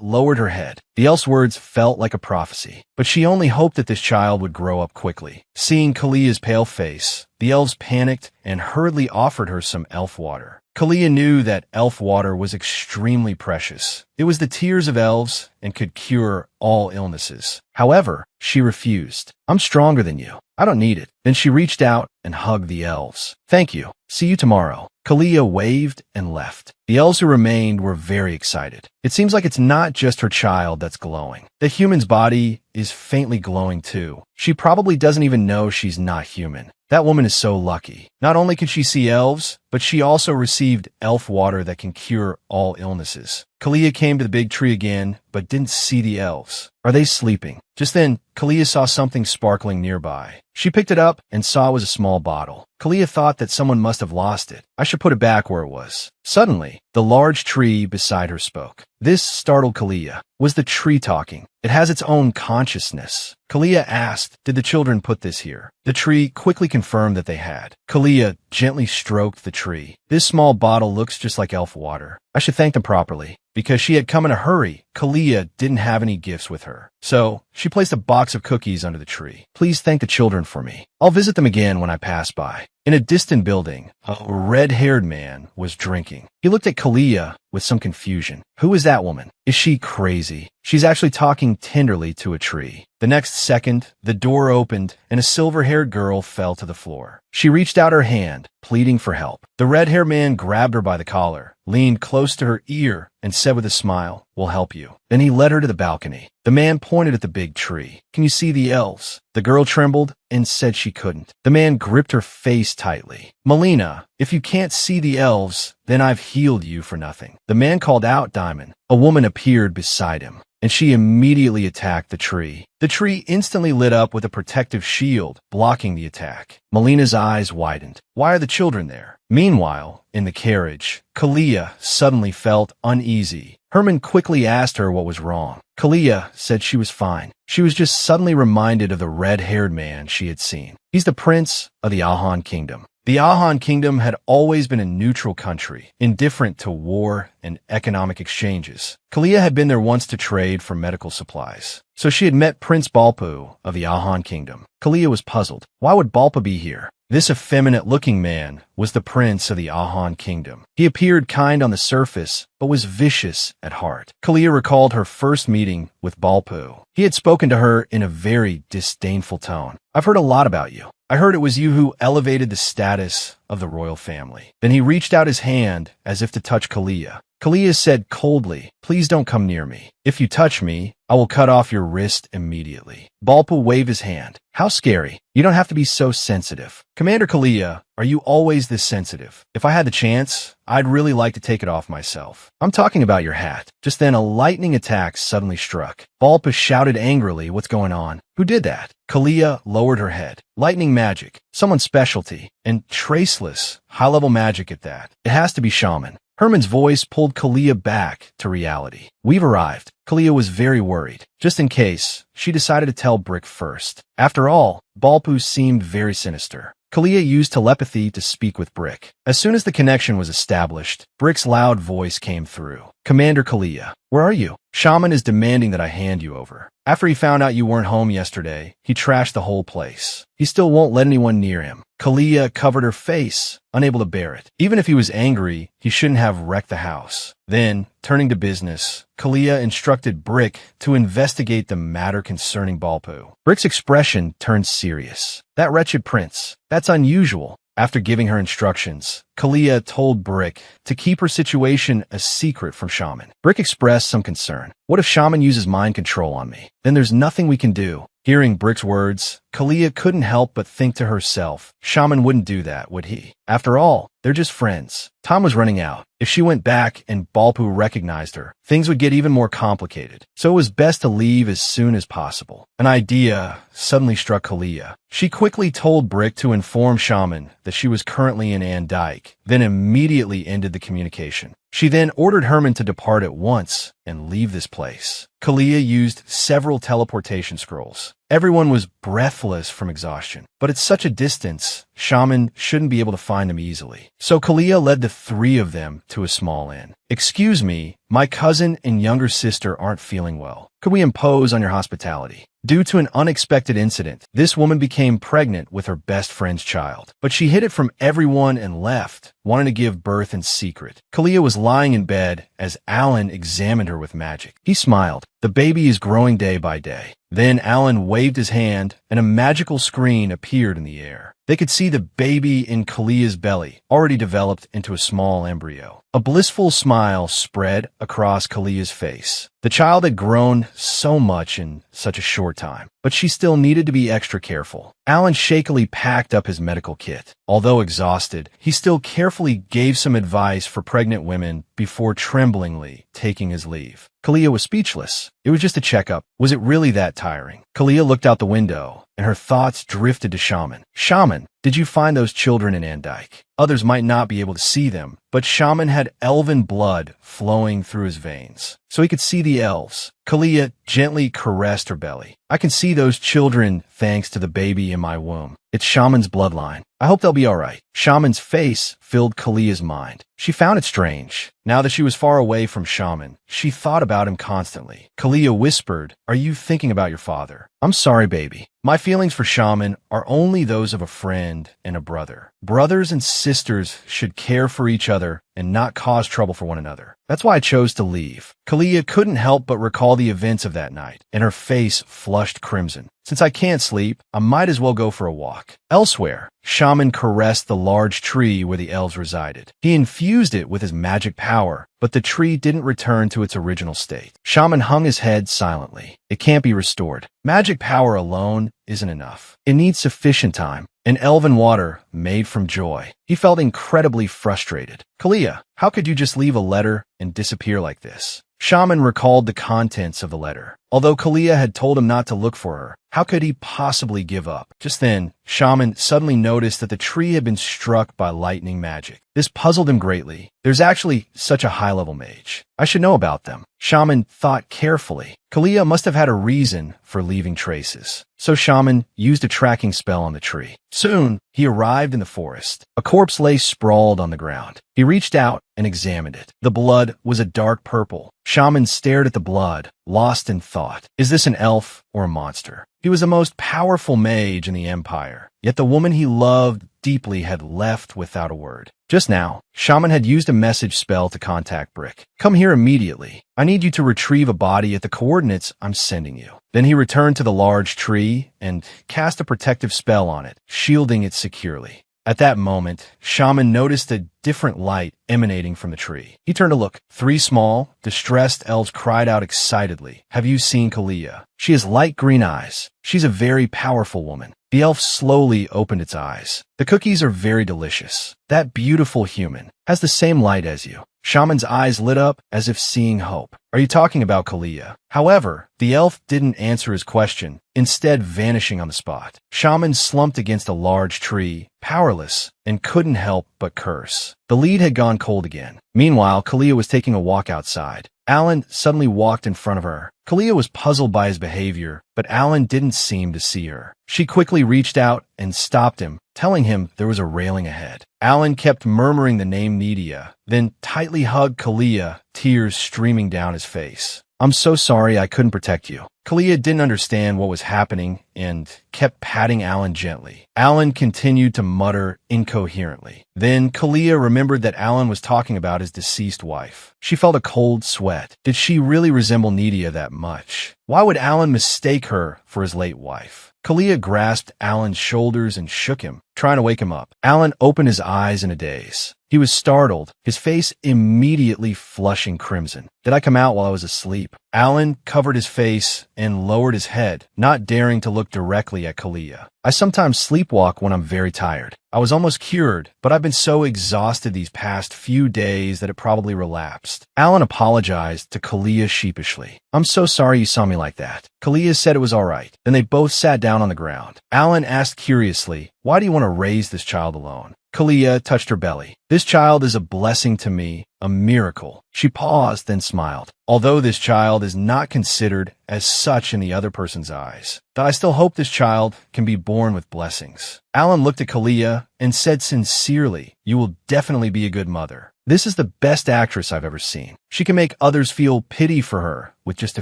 Speaker 1: lowered her head. The elf's words felt like a prophecy, but she only hoped that this child would grow up quickly. Seeing Kalia's pale face, the elves panicked and hurriedly offered her some elf water. Kalia knew that elf water was extremely precious. It was the tears of elves and could cure all illnesses. However, she refused. I'm stronger than you. I don't need it. Then she reached out and hugged the elves. Thank you. See you tomorrow. Kalia waved and left. The elves who remained were very excited. It seems like it's not just her child that's glowing. The human's body is faintly glowing too. She probably doesn't even know she's not human. That woman is so lucky. Not only can she see elves, but she also received elf water that can cure all illnesses. Kalia came to the big tree again, but didn't see the elves. Are they sleeping? Just then, Kalia saw something sparkling nearby. She picked it up and saw it was a small bottle. Kalia thought that someone must have lost it. I should put it back where it was. Suddenly, the large tree beside her spoke. This startled Kalia. Was the tree talking? It has its own consciousness. Kalia asked, did the children put this here? The tree quickly confirmed that they had. Kalia gently stroked the tree. This small bottle looks just like elf water. I should thank them properly. Because she had come in a hurry, Kalia didn't have any gifts with her. So, she placed a box of cookies under the tree. Please thank the children for me. I'll visit them again when I pass by. In a distant building, a red-haired man was drinking. He looked at Kalia with some confusion. Who is that woman? Is she crazy? She's actually talking tenderly to a tree. The next second, the door opened and a silver-haired girl fell to the floor. She reached out her hand, pleading for help. The red-haired man grabbed her by the collar, leaned close to her ear, and said with a smile, "We'll help you." Then he led her to the balcony. The man pointed at the big tree. "Can you see the elves?" The girl trembled and said she couldn't. The man gripped her face tightly. "Melina, if you can't see the elves, then I've healed you for nothing." The man called out Diamond. A woman appeared beside him, and she immediately attacked the tree. The tree instantly lit up with a protective shield, blocking the attack. Melina's eyes widened. Why are the children there? Meanwhile, in the carriage, Kalia suddenly felt uneasy. Herman quickly asked her what was wrong. Kalia said she was fine. She was just suddenly reminded of the red-haired man she had seen. He's the prince of the Ahan Kingdom. The Ahan Kingdom had always been a neutral country, indifferent to war and economic exchanges. Kalia had been there once to trade for medical supplies. So she had met Prince Balpoo of the Ahan Kingdom. Kalia was puzzled. Why would Balpoo be here? This effeminate-looking man was the prince of the Ahan Kingdom. He appeared kind on the surface, but was vicious at heart. Kalia recalled her first meeting with Balpoo. He had spoken to her in a very disdainful tone. "I've heard a lot about you. I heard it was you who elevated the status of the royal family." Then he reached out his hand as if to touch Kalia. Kalia said coldly, "Please don't come near me. If you touch me, I will cut off your wrist immediately." Balpoo waved his hand. "How scary. You don't have to be so sensitive." "Commander Kalia, are you always this sensitive? If I had the chance, I'd really like to take it off myself." "I'm talking about your hat." Just then a lightning attack suddenly struck. Balpoo shouted angrily, "What's going on? Who did that?" Kalia lowered her head. "Lightning magic. Someone's specialty. And traceless, high-level magic at that. It has to be Shaman." Herman's voice pulled Kalia back to reality. "We've arrived." Kalia was very worried. Just in case, she decided to tell Brick first. After all, Balpoo seemed very sinister. Kalia used telepathy to speak with Brick. As soon as the connection was established, Brick's loud voice came through. "Commander Kalia, where are you? Shaman is demanding that I hand you over. After he found out you weren't home yesterday, he trashed the whole place. He still won't let anyone near him." Kalia covered her face, unable to bear it. Even if he was angry, he shouldn't have wrecked the house. Then, turning to business, Kalia instructed Brick to investigate the matter concerning Balpoo. Brick's expression turned serious. "That wretched prince. That's unusual." After giving her instructions, Kalia told Brick to keep her situation a secret from Shaman. Brick expressed some concern. "What if Shaman uses mind control on me? Then there's nothing we can do." Hearing Brick's words, Kalia couldn't help but think to herself, Shaman wouldn't do that, would he? After all, they're just friends. Time was running out. If she went back and Balpoo recognized her, things would get even more complicated. So it was best to leave as soon as possible. An idea suddenly struck Kalia. She quickly told Brick to inform Shaman that she was currently in Andic, then immediately ended the communication. She then ordered Herman to depart at once and leave this place. Kalia used several teleportation scrolls. Everyone was breathless from exhaustion. But at such a distance, Shaman shouldn't be able to find them easily. So Kalia led the three of them to a small inn. "Excuse me, my cousin and younger sister aren't feeling well. Could we impose on your hospitality?" Due to an unexpected incident, this woman became pregnant with her best friend's child. But she hid it from everyone and left, wanting to give birth in secret. Kalia was lying in bed as Alan examined her with magic. He smiled. "The baby is growing day by day." Then Alan waved his hand, and a magical screen appeared in the air. They could see the baby in Kalia's belly, already developed into a small embryo. A blissful smile spread across Kalia's face. The child had grown so much in such a short time, but she still needed to be extra careful. Alan shakily packed up his medical kit. Although exhausted, he still carefully gave some advice for pregnant women before tremblingly taking his leave. Kalia was speechless. It was just a checkup. Was it really that tiring? Kalia looked out the window, and her thoughts drifted to Shaman. "Shaman, did you find those children in Andic?" Others might not be able to see them, but Shaman had elven blood flowing through his veins, so he could see the elves. Kalia gently caressed her belly. "I can see those children thanks to the baby in my womb. It's Shaman's bloodline. I hope they'll be all right." Shaman's face filled Kalia's mind. She found it strange. Now that she was far away from Shaman, she thought about him constantly. Kalia whispered, "Are you thinking about your father?" "I'm sorry, baby. My feelings for Shaman are only those of a friend and a brother. Brothers and sisters should care for each other and not cause trouble for one another. That's why I chose to leave." Kalia couldn't help but recall the events of that night, and her face flushed crimson. "Since I can't sleep, I might as well go for a walk." Elsewhere, Shaman caressed the large tree where the elves resided. He infused it with his magic power, but the tree didn't return to its original state. Shaman hung his head silently. It can't be restored. Magic power alone isn't enough. It needs sufficient time. And elven water made from joy. He felt incredibly frustrated. "Kalia, how could you just leave a letter and disappear like this?" Shaman recalled the contents of the letter. Although Kalia had told him not to look for her, how could he possibly give up? Just then, Shaman suddenly noticed that the tree had been struck by lightning magic. This puzzled him greatly. There's actually such a high-level mage. I should know about them. Shaman thought carefully. Kalia must have had a reason for leaving traces. So Shaman used a tracking spell on the tree. Soon, he arrived in the forest. A corpse lay sprawled on the ground. He reached out and examined it. The blood was a dark purple. Shaman stared at the blood, lost in thought. Is this an elf or a monster? He was the most powerful mage in the empire, yet the woman he loved deeply had left without a word. Just now, Shaman had used a message spell to contact Brick. Come here immediately. I need you to retrieve a body at the coordinates I'm sending you. Then he returned to the large tree and cast a protective spell on it, shielding it securely. At that moment, Shaman noticed a different light emanating from the tree. He turned to look. 3 small, distressed elves cried out excitedly, "Have you seen Kalia? She has light green eyes. She's a very powerful woman." The elf slowly opened its eyes. "The cookies are very delicious. That beautiful human has the same light as you." Shaman's eyes lit up as if seeing hope. "Are you talking about Kalia?" However, the elf didn't answer his question, instead vanishing on the spot. Shaman slumped against a large tree, powerless, and couldn't help but curse. The lead had gone cold again. Meanwhile, Kalia was taking a walk outside. Alan suddenly walked in front of her. Kalia was puzzled by his behavior, but Alan didn't seem to see her. She quickly reached out and stopped him, telling him there was a railing ahead. Alan kept murmuring the name Nidia, then tightly hugged Kalia, tears streaming down his face. "I'm so sorry I couldn't protect you." Kalia didn't understand what was happening and kept patting Alan gently. Alan continued to mutter incoherently. Then Kalia remembered that Alan was talking about his deceased wife. She felt a cold sweat. Did she really resemble Nidia that much? Why would Alan mistake her for his late wife? Kalia grasped Alan's shoulders and shook him, trying to wake him up. Alan opened his eyes in a daze. He was startled, his face immediately flushing crimson. "Did I come out while I was asleep?" Alan covered his face and lowered his head, not daring to look directly at Kalia. "I sometimes sleepwalk when I'm very tired. I was almost cured, but I've been so exhausted these past few days that it probably relapsed." Alan apologized to Kalia sheepishly. "I'm so sorry you saw me like that." Kalia said it was all right. Then they both sat down on the ground. Alan asked curiously, "Why do you want to raise this child alone?" Kalia touched her belly. "This child is a blessing to me, a miracle." She paused, then smiled. "Although this child is not considered as such in the other person's eyes, that I still hope this child can be born with blessings." Alan looked at Kalia and said sincerely, "You will definitely be a good mother. This is the best actress I've ever seen. She can make others feel pity for her with just a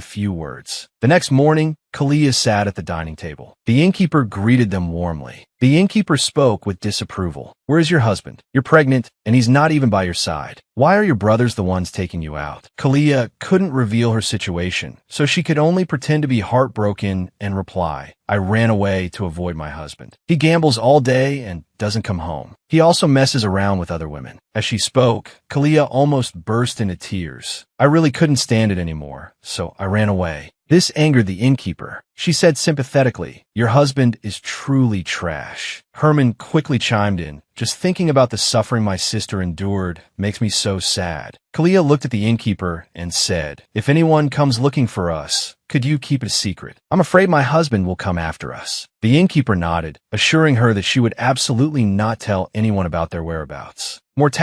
Speaker 1: few words." The next morning, Kalia sat at the dining table. The innkeeper greeted them warmly. The innkeeper spoke with disapproval. "Where is your husband? You're pregnant, and he's not even by your side. Why are your brothers the ones taking you out?" Kalia couldn't reveal her situation, so she could only pretend to be heartbroken and reply, "I ran away to avoid my husband. He gambles all day and doesn't come home. He also messes around with other women." As she spoke, Kalia almost burst into tears. "I really couldn't stand it anymore, so I ran away." This angered the innkeeper. She said sympathetically, "Your husband is truly trash." Herman quickly chimed in, "Just thinking about the suffering my sister endured makes me so sad." Kalia looked at the innkeeper and said, "If anyone comes looking for us, could you keep it a secret? I'm afraid my husband will come after us." The innkeeper nodded, assuring her that she would absolutely not tell anyone about their whereabouts.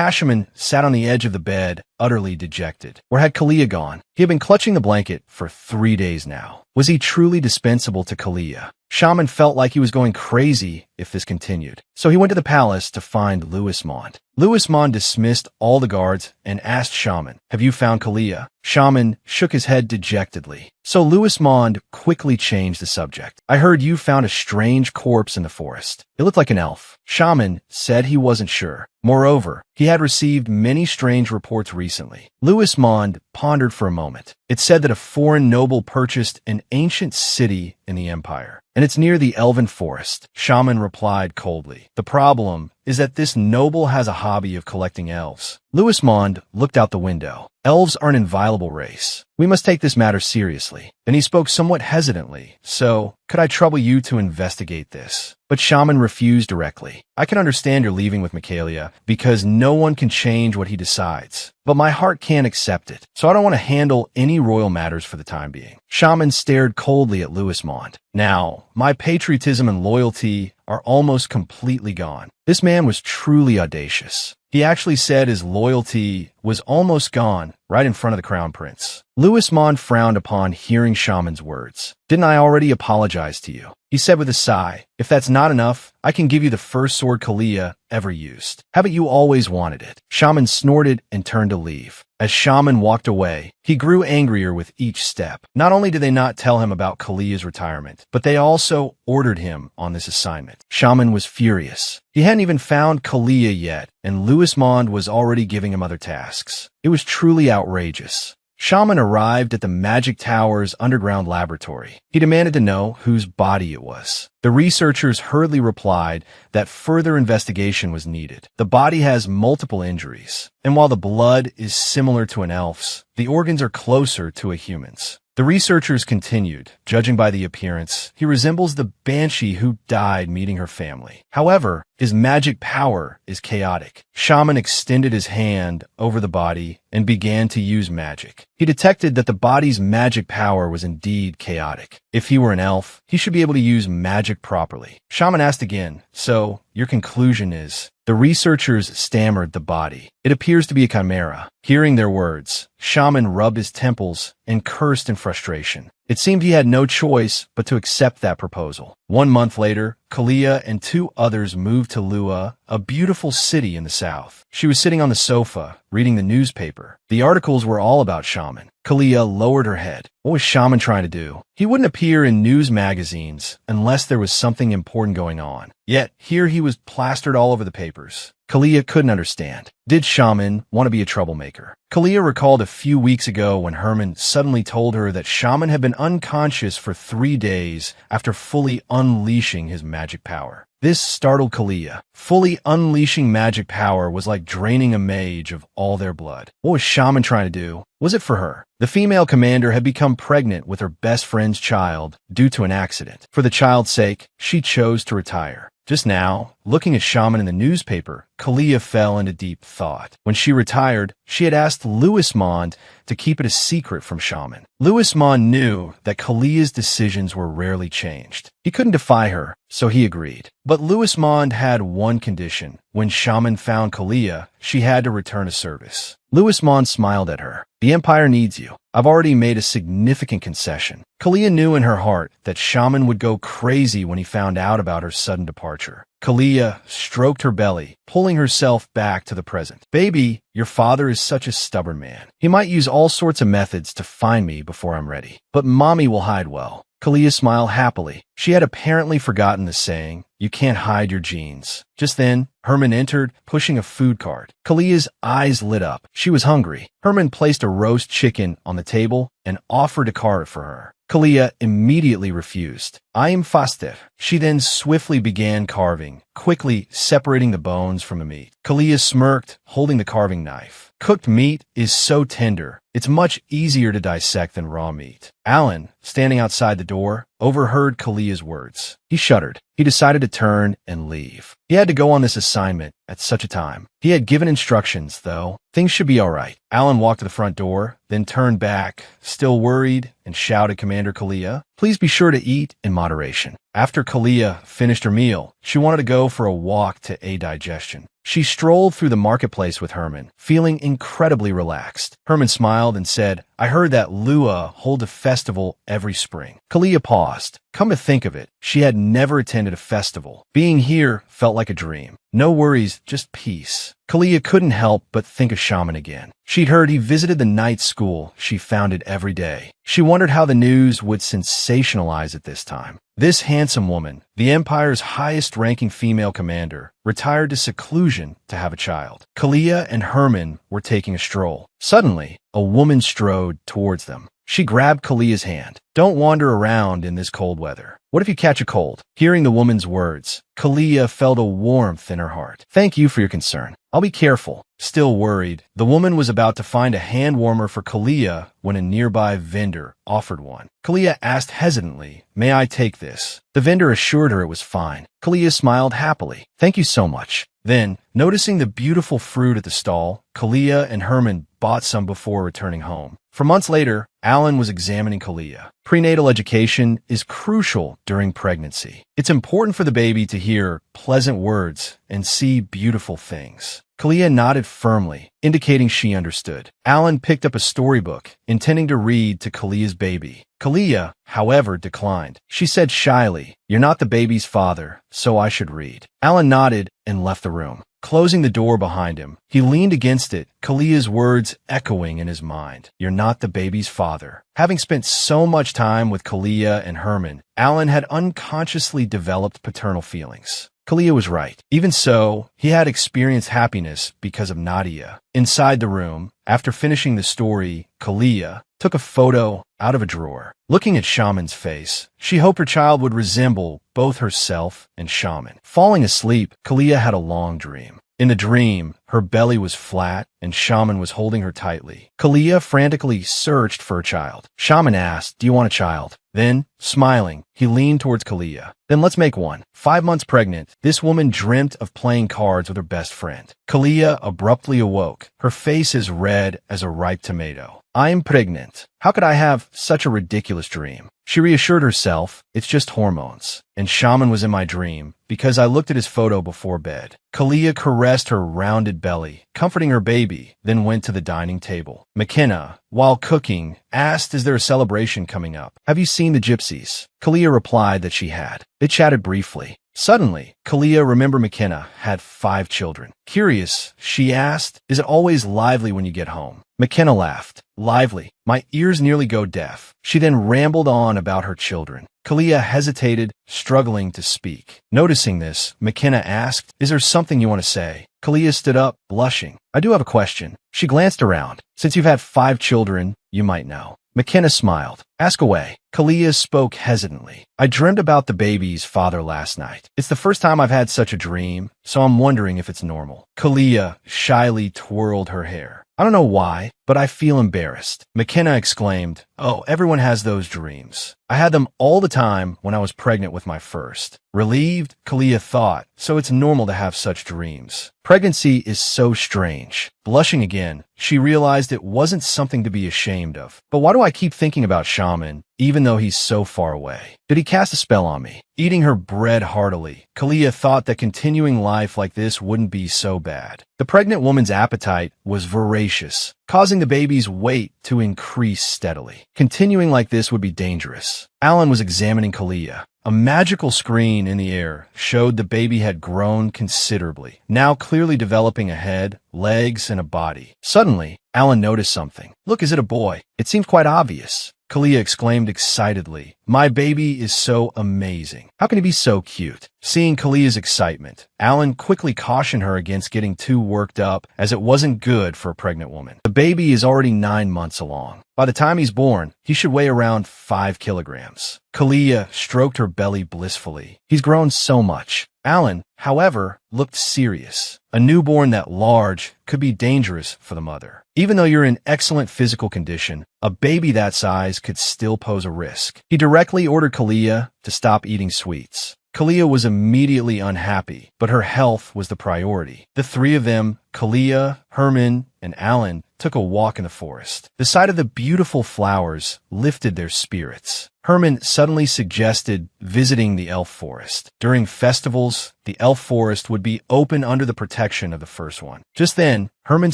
Speaker 1: Shaman sat on the edge of the bed, utterly dejected. Where had Kalia gone? He had been clutching the blanket for 3 days now. Was he truly dispensable to Kalia? Shaman felt like he was going crazy if this continued. So he went to the palace to find Louismond. Louismond dismissed all the guards and asked Shaman, "Have you found Kalia?" Shaman shook his head dejectedly. So Louismond quickly changed the subject. "I heard you found a strange corpse in the forest. It looked like an elf." Shaman said he wasn't sure. Moreover, he had received many strange reports recently. Louismond pondered for a moment. It said that a foreign noble purchased an ancient city in the empire, and it's near the elven forest. Shaman replied coldly, "The problem is that this noble has a hobby of collecting elves." Louismond looked out the window. "Elves are an inviolable race. We must take this matter seriously." Then he spoke somewhat hesitantly. "So, could I trouble you to investigate this?" But Shaman refused directly. "I can understand you're leaving with Kalia because no one can change what he decides. But my heart can't accept it, so I don't want to handle any royal matters for the time being." Shaman stared coldly at Louismond. "Now, my patriotism and loyalty are almost completely gone." This man was truly audacious. He actually said his loyalty was almost gone, right in front of the crown prince. Louismond frowned upon hearing Shaman's words. "Didn't I already apologize to you?" he said with a sigh. "If that's not enough, I can give you the first sword Kalia ever used. Haven't you always wanted it?" Shaman snorted and turned to leave. As Shaman walked away, he grew angrier with each step. Not only did they not tell him about Kalia's retirement, but they also ordered him on this assignment. Shaman was furious. He hadn't even found Kalia yet, and Louismond was already giving him other tasks. It was truly outrageous. Shaman arrived at the Magic Tower's underground laboratory. He demanded to know whose body it was. The researchers hurriedly replied that further investigation was needed. The body has multiple injuries, and while the blood is similar to an elf's, the organs are closer to a human's. The researchers continued. Judging by the appearance, he resembles the banshee who died meeting her family. However, his magic power is chaotic. Shaman extended his hand over the body and began to use magic. He detected that the body's magic power was indeed chaotic. If he were an elf, he should be able to use magic properly. Shaman asked again, "So, your conclusion is?" The researchers stammered the body. "It appears to be a chimera." Hearing their words, Shaman rubbed his temples and cursed in frustration. It seemed he had no choice but to accept that proposal. 1 month later, Kalia and 2 others moved to Lua, a beautiful city in the south. She was sitting on the sofa, reading the newspaper. The articles were all about Shaman. Kalia lowered her head. What was Shaman trying to do? He wouldn't appear in news magazines unless there was something important going on. Yet, here he was plastered all over the papers. Kalia couldn't understand. Did Shaman want to be a troublemaker? Kalia recalled a few weeks ago when Herman suddenly told her that Shaman had been unconscious for 3 days after fully unleashing his magic power. This startled Kalia. Fully unleashing magic power was like draining a mage of all their blood. What was Shaman trying to do? Was it for her? The female commander had become pregnant with her best friend's child due to an accident. For the child's sake, she chose to retire. Just now, looking at Shaman in the newspaper, Kalia fell into deep thought. When she retired, she had asked Louismond to keep it a secret from Shaman. Louismond knew that Kalia's decisions were rarely changed. He couldn't defy her, so he agreed. But Louismond had one condition. When Shaman found Kalia, she had to return to service. Louismond smiled at her. "The Empire needs you. I've already made a significant concession." Kalia knew in her heart that Shaman would go crazy when he found out about her sudden departure. Kalia stroked her belly, pulling herself back to the present. "Baby, your father is such a stubborn man. He might use all sorts of methods to find me before I'm ready. But Mommy will hide well." Kalia smiled happily. She had apparently forgotten the saying, "You can't hide your genes." Just then, Herman entered, pushing a food cart. Kalia's eyes lit up. She was hungry. Herman placed a roast chicken on the table and offered to carve it for her. Kalia immediately refused. "I am fasted." She then swiftly began carving, quickly separating the bones from the meat. Kalia smirked, holding the carving knife. Cooked meat is so tender, it's much easier to dissect than raw meat. Alan, standing outside the door, overheard Kalia's words. He shuddered. He decided to turn and leave. He had to go on this assignment at such a time. He had given instructions, though. Things should be all right. Alan walked to the front door, then turned back, still worried, and shouted Commander Kalia, "Please be sure to eat in moderation." After Kalia finished her meal, she wanted to go for a walk to aid digestion. She strolled through the marketplace with Herman, feeling incredibly relaxed. Herman smiled and said, "I heard that Lua hold a festival every spring." Kalia paused. Come to think of it, she had never attended a festival. Being here felt like a dream. No worries, just peace. Kalia couldn't help but think of Shaman again. She'd heard he visited the night school she founded every day. She wondered how the news would sensationalize it this time. This handsome woman, the Empire's highest-ranking female commander, retired to seclusion to have a child. Kalia and Herman were taking a stroll. Suddenly, a woman strode towards them. She grabbed Kalia's hand. "Don't wander around in this cold weather. What if you catch a cold?" Hearing the woman's words, Kalia felt a warmth in her heart. "Thank you for your concern. I'll be careful." Still worried, the woman was about to find a hand warmer for Kalia when a nearby vendor offered one. Kalia asked hesitantly, "May I take this?" The vendor assured her it was fine. Kalia smiled happily. "Thank you so much." Then, noticing the beautiful fruit at the stall, Kalia and Herman bought some before returning home. For months later, Alan was examining Kalia. Prenatal education is crucial during pregnancy. It's important for the baby to hear pleasant words and see beautiful things. Kalia nodded firmly, indicating she understood. Alan picked up a storybook, intending to read to Kalia's baby. Kalia, however, declined. She said shyly, "You're not the baby's father, so I should read." Alan nodded and left the room. Closing the door behind him, he leaned against it, Kalia's words echoing in his mind. "You're not the baby's father." Having spent so much time with Kalia and Herman, Alan had unconsciously developed paternal feelings. Kalia was right. Even so, he had experienced happiness because of Nadia. Inside the room, after finishing the story, Kalia took a photo out of a drawer. Looking at Shaman's face, she hoped her child would resemble both herself and Shaman. Falling asleep, Kalia had a long dream. In the dream, her belly was flat and Shaman was holding her tightly. Kalia frantically searched for a child. Shaman asked, "Do you want a child?" Then, smiling, he leaned towards Kalia. "Then let's make one." 5 months pregnant, this woman dreamt of playing cards with her best friend. Kalia abruptly awoke, her face as red as a ripe tomato. "I'm pregnant. How could I have such a ridiculous dream?" She reassured herself, "It's just hormones. And Shaman was in my dream because I looked at his photo before bed." Kalia caressed her rounded belly, comforting her baby, then went to the dining table. McKenna, while cooking, asked, "Is there a celebration coming up? Have you seen the gypsies?" Kalia replied that she had. They chatted briefly. Suddenly, Kalia remembered McKenna had 5 children. Curious, she asked, "Is it always lively when you get home?" McKenna laughed. "Lively. My ears nearly go deaf." She then rambled on about her children. Kalia hesitated, struggling to speak. Noticing this, McKenna asked, "Is there something you want to say?" Kalia stood up, blushing. "I do have a question." She glanced around. "Since you've had 5 children, you might know." McKenna smiled. "Ask away." Kalia spoke hesitantly. "I dreamed about the baby's father last night. It's the first time I've had such a dream, so I'm wondering if it's normal." Kalia shyly twirled her hair. "I don't know why, but I feel embarrassed." McKenna exclaimed, "Oh, everyone has those dreams. I had them all the time when I was pregnant with my first." Relieved, Kalia thought, "So it's normal to have such dreams. Pregnancy is so strange." Blushing again, she realized it wasn't something to be ashamed of. "But why do I keep thinking about Shaman, even though he's so far away? Did he cast a spell on me?" Eating her bread heartily, Kalia thought that continuing life like this wouldn't be so bad. The pregnant woman's appetite was voracious, causing the baby's weight to increase steadily. Continuing like this would be dangerous. Alan was examining Kalia. A magical screen in the air showed the baby had grown considerably, now clearly developing a head, legs, and a body. Suddenly, Alan noticed something. "Look, is it a boy? It seems quite obvious." Kalia exclaimed excitedly, "My baby is so amazing. How can he be so cute?" Seeing Kalia's excitement, Alan quickly cautioned her against getting too worked up, as it wasn't good for a pregnant woman. The baby is already 9 months along. By the time he's born, he should weigh around 5 kilograms. Kalia stroked her belly blissfully. "He's grown so much." Alan, however, looked serious. A newborn that large could be dangerous for the mother. Even though you're in excellent physical condition, a baby that size could still pose a risk. He directly ordered Kalia to stop eating sweets. Kalia was immediately unhappy, but her health was the priority. The 3 of them, Kalia, Herman, and Alan, took a walk in the forest. The sight of the beautiful flowers lifted their spirits. Herman suddenly suggested visiting the elf forest. During festivals, the elf forest would be open under the protection of the first one. Just then, Herman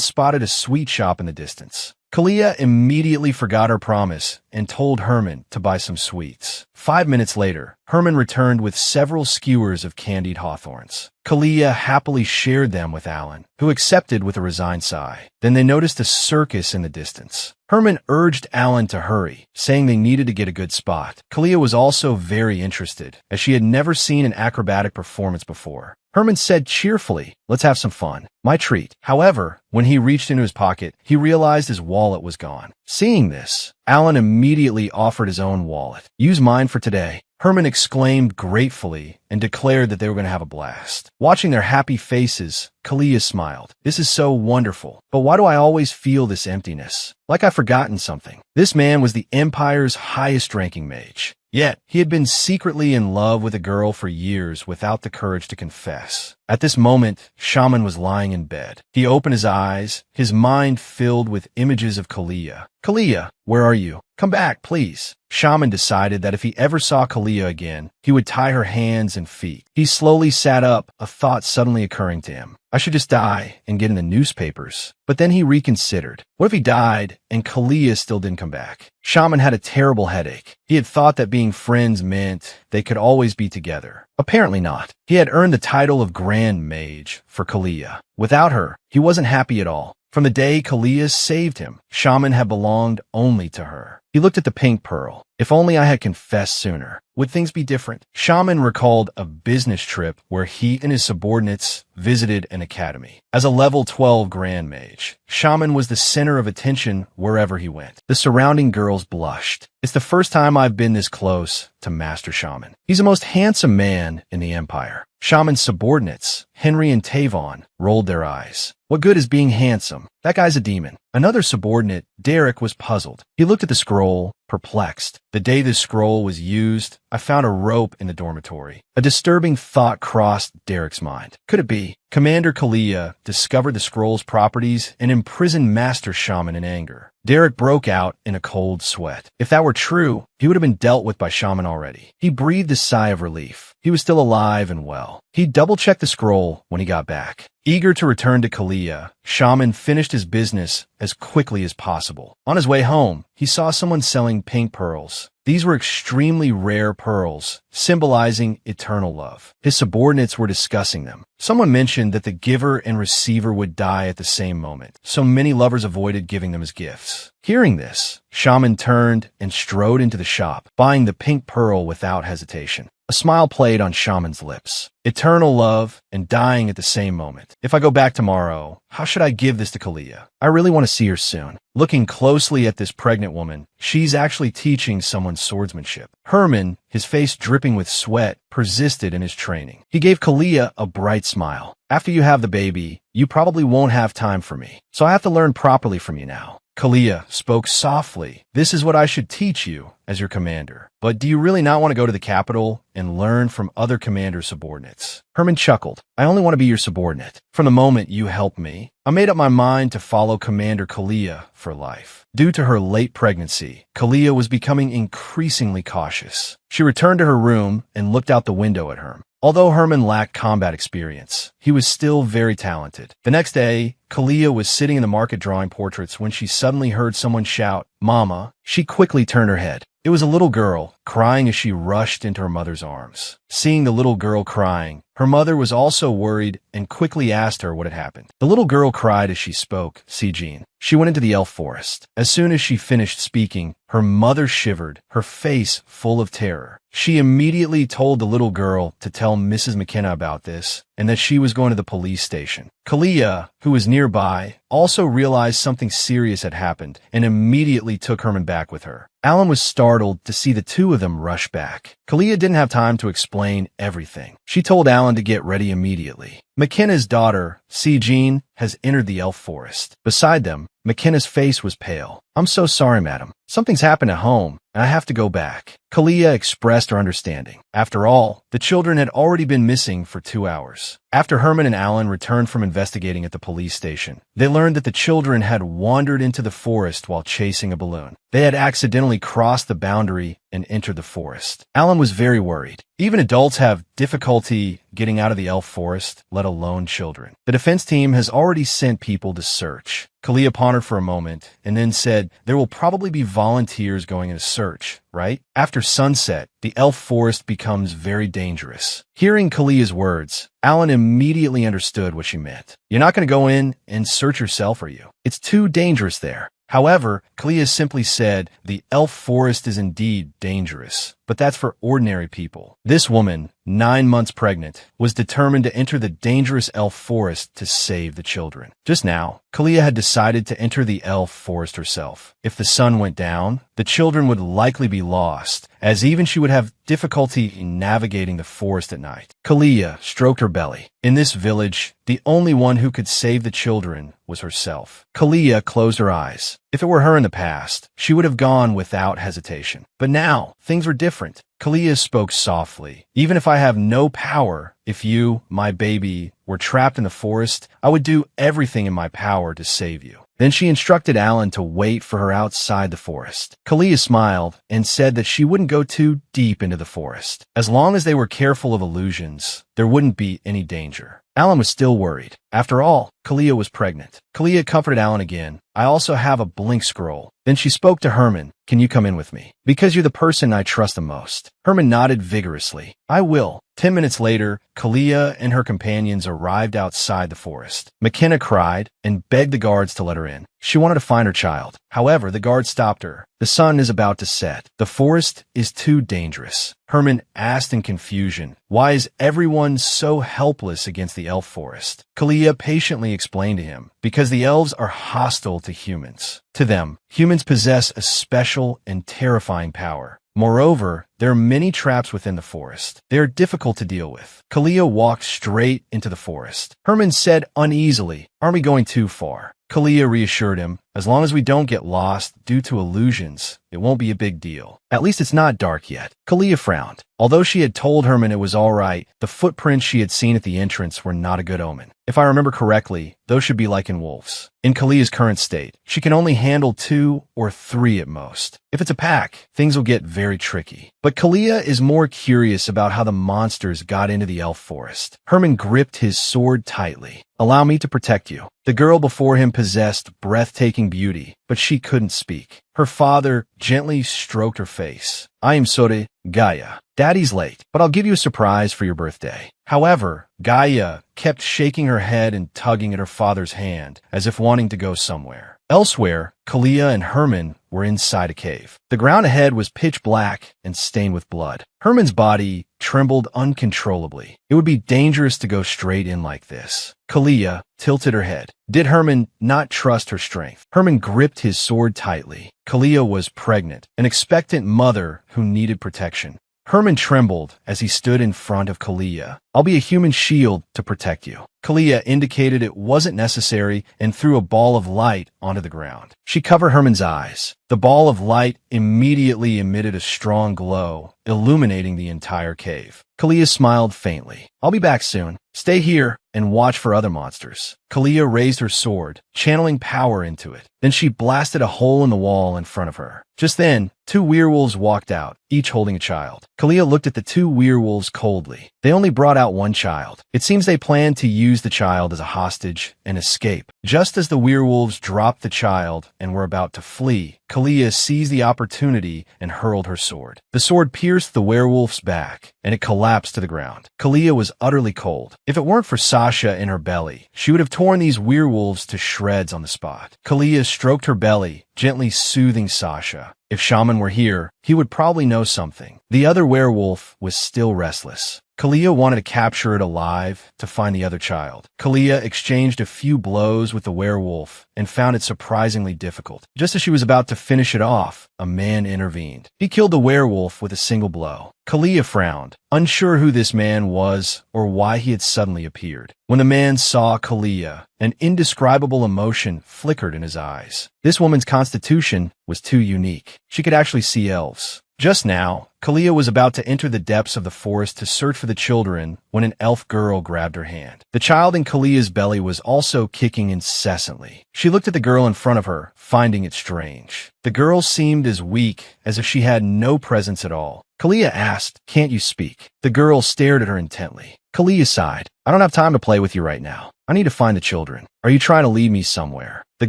Speaker 1: spotted a sweet shop in the distance. Kalia immediately forgot her promise and told Herman to buy some sweets. 5 minutes later, Herman returned with several skewers of candied hawthorns. Kalia happily shared them with Alan, who accepted with a resigned sigh. Then they noticed a circus in the distance. Herman urged Alan to hurry, saying they needed to get a good spot. Kalia was also very interested, as she had never seen an acrobatic performance before. Herman said cheerfully, "Let's have some fun. My treat." However, when he reached into his pocket, he realized his wallet was gone. Seeing this, Alan immediately offered his own wallet. "Use mine for today." Herman exclaimed gratefully and declared that they were going to have a blast. Watching their happy faces, Kalia smiled. This is so wonderful, but why do I always feel this emptiness? Like I've forgotten something. This man was the Empire's highest-ranking mage. Yet, he had been secretly in love with a girl for years without the courage to confess. At this moment, Shaman was lying in bed. He opened his eyes, his mind filled with images of Kalia. Kalia, where are you? Come back, please. Shaman decided that if he ever saw Kalia again, he would tie her hands and feet. He slowly sat up, a thought suddenly occurring to him. I should just die and get in the newspapers. But then he reconsidered. What if he died and Kalia still didn't come back? Shaman had a terrible headache. He had thought that being friends meant they could always be together. Apparently not. He had earned the title of Grand Mage for Kalia. Without her, he wasn't happy at all. From the day Kalia saved him, Shaman had belonged only to her. He looked at the pink pearl. If only I had confessed sooner. Would things be different? Shaman recalled a business trip where he and his subordinates visited an academy. As a level 12 Grand Mage, Shaman was the center of attention wherever he went. The surrounding girls blushed. It's the first time I've been this close to Master Shaman. He's the most handsome man in the Empire. Shaman's subordinates, Henry and Tavon, rolled their eyes. What good is being handsome? That guy's a demon. Another subordinate, Derek, was puzzled. He looked at the scroll, perplexed. The day this scroll was used, I found a rope in the dormitory. A disturbing thought crossed Derek's mind. Could it be? Commander Kalia discovered the scroll's properties and imprisoned Master Shaman in anger. Derek broke out in a cold sweat. If that were true, he would have been dealt with by Shaman already. He breathed a sigh of relief. He was still alive and well. He double-checked the scroll when he got back. Eager to return to Kalia, Shaman finished his business as quickly as possible. On his way home, he saw someone selling pink pearls. These were extremely rare pearls, symbolizing eternal love. His subordinates were discussing them. Someone mentioned that the giver and receiver would die at the same moment, so many lovers avoided giving them as gifts. Hearing this, Shaman turned and strode into the shop, buying the pink pearl without hesitation. A smile played on Shaman's lips. Eternal love and dying at the same moment. If I go back tomorrow, how should I give this to Kalia? I really want to see her soon. Looking closely at this pregnant woman, she's actually teaching someone swordsmanship. Herman, his face dripping with sweat, persisted in his training. He gave Kalia a bright smile. After you have the baby, you probably won't have time for me, so I have to learn properly from you now. Kalia spoke softly. This is what I should teach you as your commander. But do you really not want to go to the capital and learn from other commander subordinates? Herman chuckled. I only want to be your subordinate. From the moment you helped me, I made up my mind to follow Commander Kalia for life. Due to her late pregnancy, Kalia was becoming increasingly cautious. She returned to her room and looked out the window at Herman. Although Herman lacked combat experience, he was still very talented. The next day, Kalia was sitting in the market drawing portraits when she suddenly heard someone shout, "Mama." She quickly turned her head. It was a little girl, crying as she rushed into her mother's arms. Seeing the little girl crying, her mother was also worried and quickly asked her what had happened. The little girl cried as she spoke, "See, Jean." She went into the elf forest. As soon as she finished speaking, her mother shivered, her face full of terror. She immediately told the little girl to tell Mrs. McKenna about this and that she was going to the police station. Kalia, who was nearby, also realized something serious had happened and immediately took Herman back with her. Alan was startled to see the two of them rush back. Kalia didn't have time to explain everything. She told Alan to get ready immediately. McKenna's daughter, C. Jean, has entered the elf forest. Beside them, McKenna's face was pale. "I'm so sorry, madam. Something's happened at home, and I have to go back." Kalia expressed her understanding. After all, the children had already been missing for 2 hours. After Herman and Alan returned from investigating at the police station, they learned that the children had wandered into the forest while chasing a balloon. They had accidentally crossed the boundary and entered the forest. Alan was very worried. Even adults have difficulty getting out of the elf forest, let alone children. The defense team has already sent people to search. Kalia pondered for a moment and then said, "There will probably be volunteers going in a search, right?" After sunset, the elf forest becomes very dangerous. Hearing Kalia's words, Alan immediately understood what she meant. You're not going to go in and search yourself, are you? It's too dangerous there. However, Kalia simply said, the elf forest is indeed dangerous, but that's for ordinary people. This woman, 9 months pregnant, was determined to enter the dangerous elf forest to save the children. Just now, Kalia had decided to enter the elf forest herself. If the sun went down, the children would likely be lost, as even she would have difficulty in navigating the forest at night. Kalia stroked her belly. In this village, the only one who could save the children was herself. Kalia closed her eyes. If it were her in the past, she would have gone without hesitation. But now, things were different. Kalia spoke softly. Even if I have no power, if you, my baby, were trapped in the forest, I would do everything in my power to save you. Then she instructed Alan to wait for her outside the forest. Kalia smiled and said that she wouldn't go too deep into the forest. As long as they were careful of illusions, there wouldn't be any danger. Alan was still worried. After all, Kalia was pregnant. Kalia comforted Alan again. I also have a blink scroll. Then she spoke to Herman. Can you come in with me? Because you're the person I trust the most. Herman nodded vigorously. I will. 10 minutes later, Kalia and her companions arrived outside the forest. McKenna cried and begged the guards to let her in. She wanted to find her child. However, the guard stopped her. The sun is about to set. The forest is too dangerous. Herman asked in confusion, why is everyone so helpless against the elf forest? Kalia patiently explained to him, because the elves are hostile to humans. To them, humans possess a special and terrifying power. Moreover, there are many traps within the forest. They are difficult to deal with. Kalia walked straight into the forest. Herman said uneasily, aren't we going too far? Kalia reassured him, as long as we don't get lost due to illusions, it won't be a big deal. At least it's not dark yet. Kalia frowned. Although she had told Herman it was all right, the footprints she had seen at the entrance were not a good omen. If I remember correctly, those should be like in wolves. In Kalia's current state, she can only handle 2 or 3 at most. If it's a pack, things will get very tricky. But Kalia is more curious about how the monsters got into the elf forest. Herman gripped his sword tightly. Allow me to protect you. The girl before him possessed breathtaking beauty, but she couldn't speak. Her father gently stroked her face. I am Sore, Gaia. Daddy's late, but I'll give you a surprise for your birthday. However, Gaia kept shaking her head and tugging at her father's hand, as if wanting to go somewhere. Elsewhere, Kalia and Herman were inside a cave. The ground ahead was pitch black and stained with blood. Herman's body trembled uncontrollably. It would be dangerous to go straight in like this. Kalia tilted her head. Did Herman not trust her strength? Herman gripped his sword tightly. Kalia was pregnant, an expectant mother who needed protection. Herman trembled as he stood in front of Kalia. I'll be a human shield to protect you. Kalia indicated it wasn't necessary and threw a ball of light onto the ground. She covered Herman's eyes. The ball of light immediately emitted a strong glow, illuminating the entire cave. Kalia smiled faintly. I'll be back soon. Stay here and watch for other monsters. Kalia raised her sword, channeling power into it. Then she blasted a hole in the wall in front of her. Just then, 2 werewolves walked out, each holding a child. Kalia looked at the 2 werewolves coldly. They only brought out 1 child. It seems they planned to use the child as a hostage and escape. Just as the werewolves dropped the child and were about to flee, Kalia seized the opportunity and hurled her sword. The sword pierced the werewolf's back, and it collapsed to the ground. Kalia was utterly cold. If it weren't for Sasha in her belly, she would have torn these werewolves to shreds on the spot. Kalia stroked her belly, gently soothing Sasha. If Shaman were here, he would probably know something. The other werewolf was still restless. Kalia wanted to capture it alive to find the other child. Kalia exchanged a few blows with the werewolf and found it surprisingly difficult. Just as she was about to finish it off, a man intervened. He killed the werewolf with a single blow. Kalia frowned, unsure who this man was or why he had suddenly appeared. When the man saw Kalia, an indescribable emotion flickered in his eyes. This woman's constitution was too unique. She could actually see elves. Just now, Kalia was about to enter the depths of the forest to search for the children when an elf girl grabbed her hand. The child in Kalia's belly was also kicking incessantly. She looked at the girl in front of her, finding it strange. The girl seemed as weak as if she had no presence at all. Kalia asked, "Can't you speak?" The girl stared at her intently. Kalia sighed. "I don't have time to play with you right now. I need to find the children. Are you trying to lead me somewhere?" The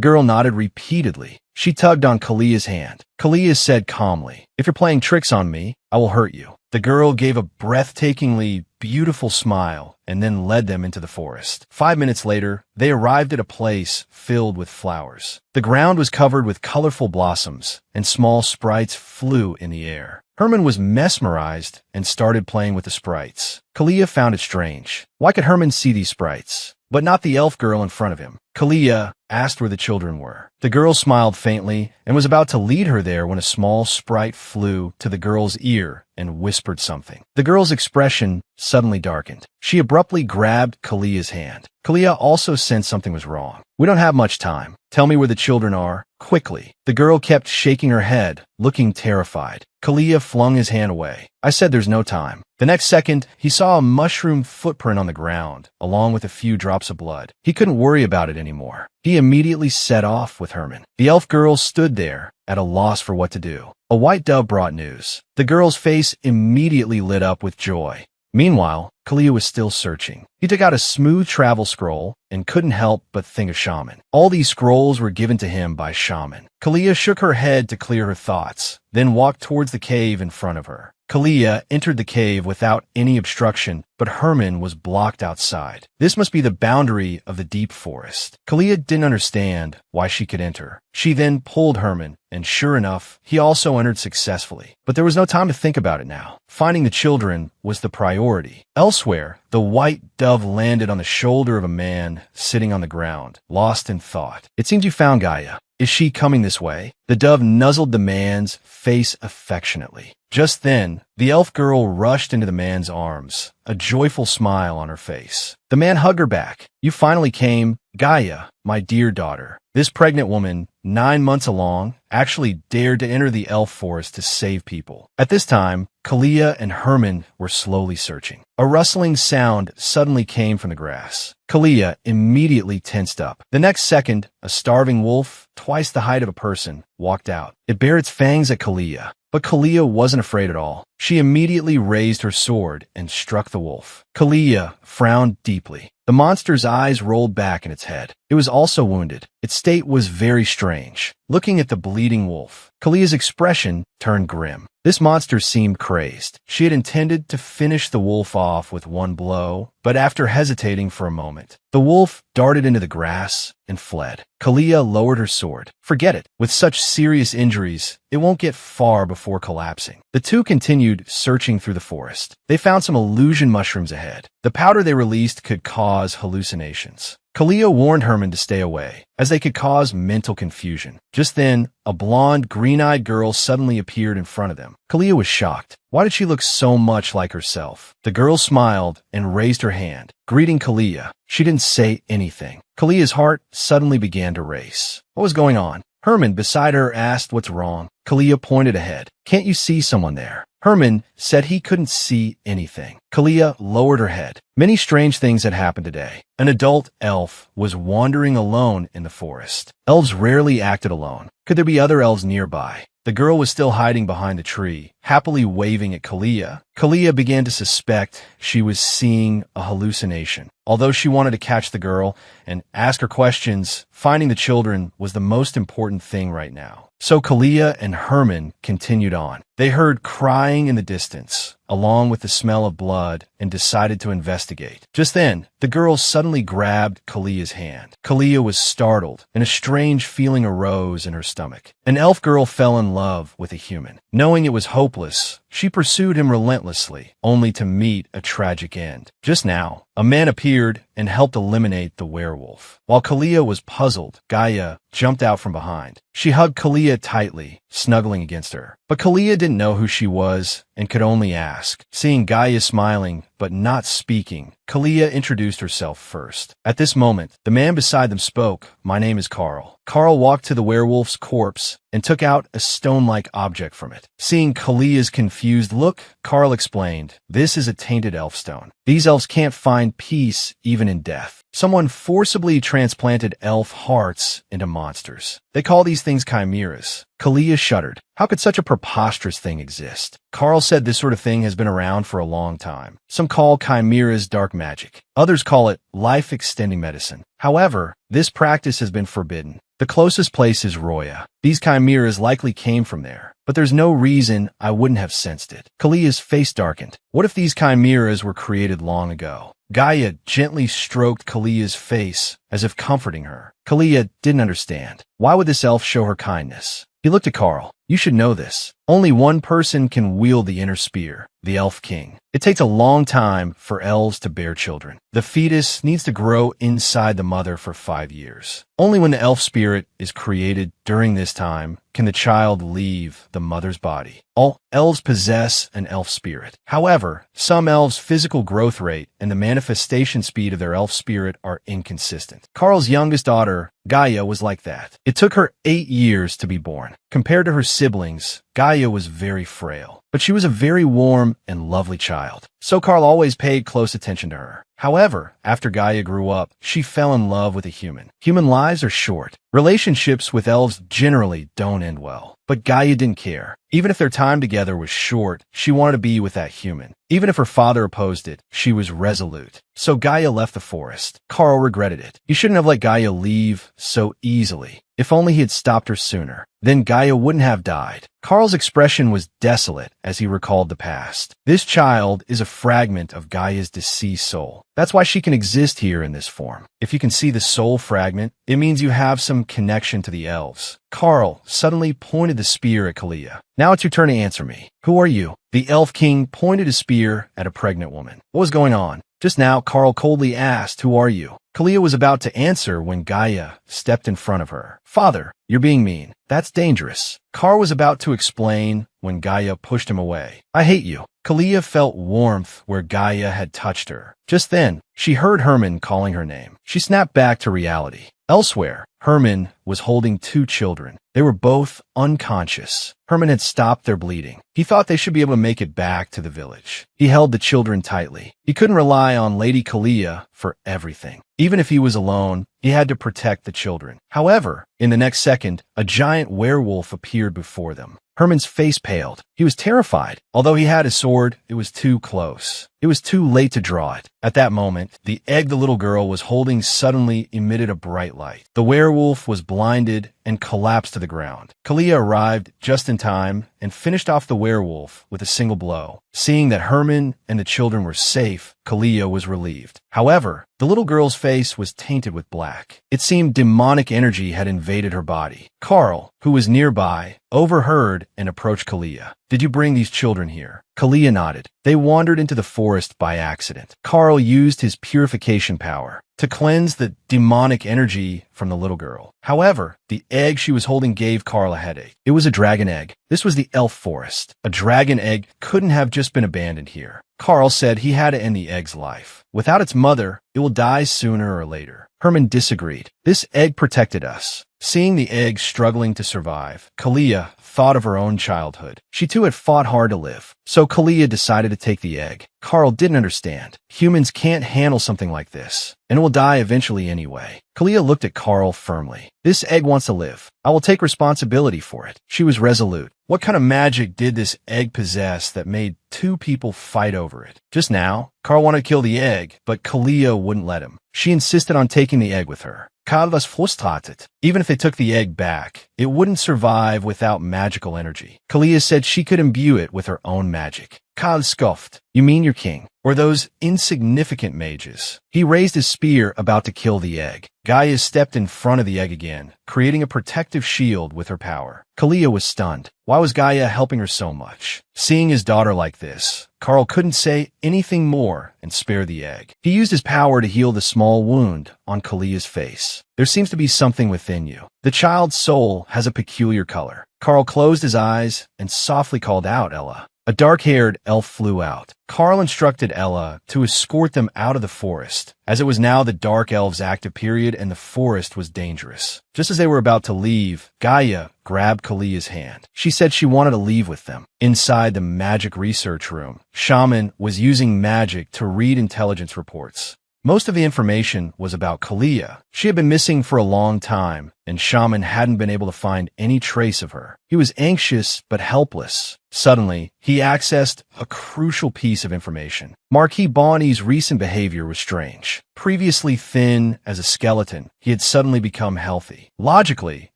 Speaker 1: girl nodded repeatedly. She tugged on Kalia's hand. Kalia said calmly, "If you're playing tricks on me, I will hurt you." The girl gave a breathtakingly beautiful smile and then led them into the forest. 5 minutes later, they arrived at a place filled with flowers. The ground was covered with colorful blossoms, and small sprites flew in the air. Herman was mesmerized and started playing with the sprites. Kalia found it strange. Why could Herman see these sprites, but not the elf girl in front of him? Kalia asked where the children were. The girl smiled faintly and was about to lead her there when a small sprite flew to the girl's ear and whispered something. The girl's expression suddenly darkened. She abruptly grabbed Kalia's hand. Kalia also sensed something was wrong. "We don't have much time. Tell me where the children are, quickly." The girl kept shaking her head, looking terrified. Kalia flung his hand away. "I said there's no time." The next second, he saw a mushroom footprint on the ground, along with a few drops of blood. He couldn't worry about it anymore. He immediately set off with Herman. The elf girl stood there, at a loss for what to do. A white dove brought news. The girl's face immediately lit up with joy. Meanwhile, Kalia was still searching. He took out a smooth travel scroll and couldn't help but think of Shaman. All these scrolls were given to him by Shaman. Kalia shook her head to clear her thoughts, then walked towards the cave in front of her. Kalia entered the cave without any obstruction, but Herman was blocked outside. This must be the boundary of the deep forest. Kalia didn't understand why she could enter. She then pulled Herman, and sure enough, he also entered successfully. But there was no time to think about it now. Finding the children was the priority. Elsewhere, the white dove landed on the shoulder of a man sitting on the ground, lost in thought. "It seems you found Gaia. Is she coming this way?" The dove nuzzled the man's face affectionately. Just then, the elf girl rushed into the man's arms, a joyful smile on her face. The man hugged her back. "You finally came, Gaia, my dear daughter." This pregnant woman, 9 months along, actually dared to enter the elf forest to save people. At this time, Kalia and Herman were slowly searching. A rustling sound suddenly came from the grass. Kalia immediately tensed up. The next second, a starving wolf, twice the height of a person, walked out. It bared its fangs at Kalia. But Kalia wasn't afraid at all. She immediately raised her sword and struck the wolf. Kalia frowned deeply. The monster's eyes rolled back in its head. It was also wounded. Its state was very strange. Looking at the bleeding wolf, Kalia's expression turned grim. This monster seemed crazed. She had intended to finish the wolf off with one blow, but after hesitating for a moment, the wolf darted into the grass and fled. Kalia lowered her sword. "Forget it. With such serious injuries, it won't get far before collapsing." The two continued searching through the forest. They found some illusion mushrooms ahead. The powder they released could cause hallucinations. Kalia warned Herman to stay away, as they could cause mental confusion. Just then, a blonde, green-eyed girl suddenly appeared in front of them. Kalia was shocked. Why did she look so much like herself? The girl smiled and raised her hand, greeting Kalia. She didn't say anything. Kalia's heart suddenly began to race. What was going on? Herman, beside her, asked what's wrong. Kalia pointed ahead. "Can't you see someone there?" Herman said he couldn't see anything. Kalia lowered her head. Many strange things had happened today. An adult elf was wandering alone in the forest. Elves rarely acted alone. Could there be other elves nearby? The girl was still hiding behind the tree, happily waving at Kalia. Kalia began to suspect she was seeing a hallucination. Although she wanted to catch the girl and ask her questions, finding the children was the most important thing right now. So Kalia and Herman continued on. They heard crying in the distance, along with the smell of blood, and decided to investigate. Just then, the girl suddenly grabbed Kalia's hand. Kalia was startled, and a strange feeling arose in her stomach. An elf girl fell in love with a human. Knowing it was hopeless, she pursued him relentlessly, only to meet a tragic end. Just now, a man appeared and helped eliminate the werewolf. While Kalia was puzzled, Gaia jumped out from behind. She hugged Kalia tightly, snuggling against her. But Kalia didn't know who she was and could only ask. Seeing Gaia smiling but not speaking, Kalia introduced herself first. At this moment, the man beside them spoke. "My name is Carl." Carl walked to the werewolf's corpse and took out a stone-like object from it. Seeing Kalia's confused look, Carl explained, "This is a tainted elf stone. These elves can't find peace even in death. Someone forcibly transplanted elf hearts into monsters. They call these things chimeras." Kalia shuddered. How could such a preposterous thing exist? Carl said this sort of thing has been around for a long time. Some call chimeras dark magic. Others call it life-extending medicine. However, this practice has been forbidden. The closest place is Roya. These chimeras likely came from there, but there's no reason I wouldn't have sensed it. Kalia's face darkened. What if these chimeras were created long ago? Gaia gently stroked Kalia's face as if comforting her. Kalia didn't understand. Why would this elf show her kindness? He looked at Carl. You should know this. Only one person can wield the inner spear, the Elf King. It takes a long time for elves to bear children. The fetus needs to grow inside the mother for 5 years. Only when the elf spirit is created during this time can the child leave the mother's body. All elves possess an elf spirit. However, some elves' physical growth rate and the manifestation speed of their elf spirit are inconsistent. Carl's youngest daughter, Gaia, was like that. It took her 8 years to be born. Compared to her siblings, Gaia was very frail, but she was a very warm and lovely child. So Carl always paid close attention to her. However, after Gaia grew up, she fell in love with a human. Human lives are short. Relationships with elves generally don't end well. But Gaia didn't care. Even if their time together was short, she wanted to be with that human. Even if her father opposed it, she was resolute. So Gaia left the forest. Carl regretted it. He shouldn't have let Gaia leave so easily. If only he had stopped her sooner. Then Gaia wouldn't have died. Carl's expression was desolate as he recalled the past. This child is a fragment of Gaia's deceased soul. That's why she can exist here in this form. If you can see the soul fragment, it means you have some connection to the elves. Carl suddenly pointed the spear at Kalia. Now it's your turn to answer me. Who are you? The Elf King pointed his spear at a pregnant woman. What was going on? Just now, Carl coldly asked, who are you? Kalia was about to answer when Gaia stepped in front of her. Father, you're being mean. That's dangerous. Carl was about to explain when Gaia pushed him away. I hate you. Kalia felt warmth where Gaia had touched her. Just then, she heard Herman calling her name. She snapped back to reality. Elsewhere, Herman was holding 2 children. They were both unconscious. Herman had stopped their bleeding. He thought they should be able to make it back to the village. He held the children tightly. He couldn't rely on Lady Kalia for everything. Even if he was alone, he had to protect the children. However, in the next second, a giant werewolf appeared before them. Herman's face paled. He was terrified. Although he had a sword, it was too close. It was too late to draw it. At that moment, the egg the little girl was holding suddenly emitted a bright light. The werewolf was blinded and collapsed to the ground. Kalia arrived just in time and finished off the werewolf with a single blow. Seeing that Herman and the children were safe, Kalia was relieved. However, the little girl's face was tainted with black. It seemed demonic energy had invaded her body. Carl, who was nearby, overheard and approached Kalia. Did you bring these children here? Kalia nodded. They wandered into the forest by accident. Carl used his purification power to cleanse the demonic energy from the little girl. However, the egg she was holding gave Carl a headache. It was a dragon egg. This was the elf forest. A dragon egg couldn't have just been abandoned here. Carl said he had to end the egg's life. Without its mother, it will die sooner or later. Herman disagreed. This egg protected us. Seeing the egg struggling to survive, Kalia thought of her own childhood. She too had fought hard to live. So Kalia decided to take the egg. Carl didn't understand. Humans can't handle something like this, and it will die eventually anyway. Kalia looked at Carl firmly. This egg wants to live. I will take responsibility for it. She was resolute. What kind of magic did this egg possess that made 2 people fight over it? Just now, Carl wanted to kill the egg, but Kalia wouldn't let him. She insisted on taking the egg with her. Carl was frustrated. Even if they took the egg back, it wouldn't survive without magical energy. Kalia said she could imbue it with her own magic. Carl scoffed. You mean your king? Or those insignificant mages? He raised his spear about to kill the egg. Gaia stepped in front of the egg again, creating a protective shield with her power. Kalia was stunned. Why was Gaia helping her so much? Seeing his daughter like this, Carl couldn't say anything more and spare the egg. He used his power to heal the small wound on Kalia's face. There seems to be something within you. The child's soul has a peculiar color. Carl closed his eyes and softly called out, Ella. A dark-haired elf flew out. Carl instructed Ella to escort them out of the forest, as it was now the Dark Elves' active period and the forest was dangerous. Just as they were about to leave, Gaia grabbed Kalia's hand. She said she wanted to leave with them. Inside the magic research room, Shaman was using magic to read intelligence reports. Most of the information was about Kalia. She had been missing for a long time, and Shaman hadn't been able to find any trace of her. He was anxious but helpless. Suddenly, he accessed a crucial piece of information. Marquis Bonnie's recent behavior was strange. Previously thin as a skeleton, he had suddenly become healthy. Logically,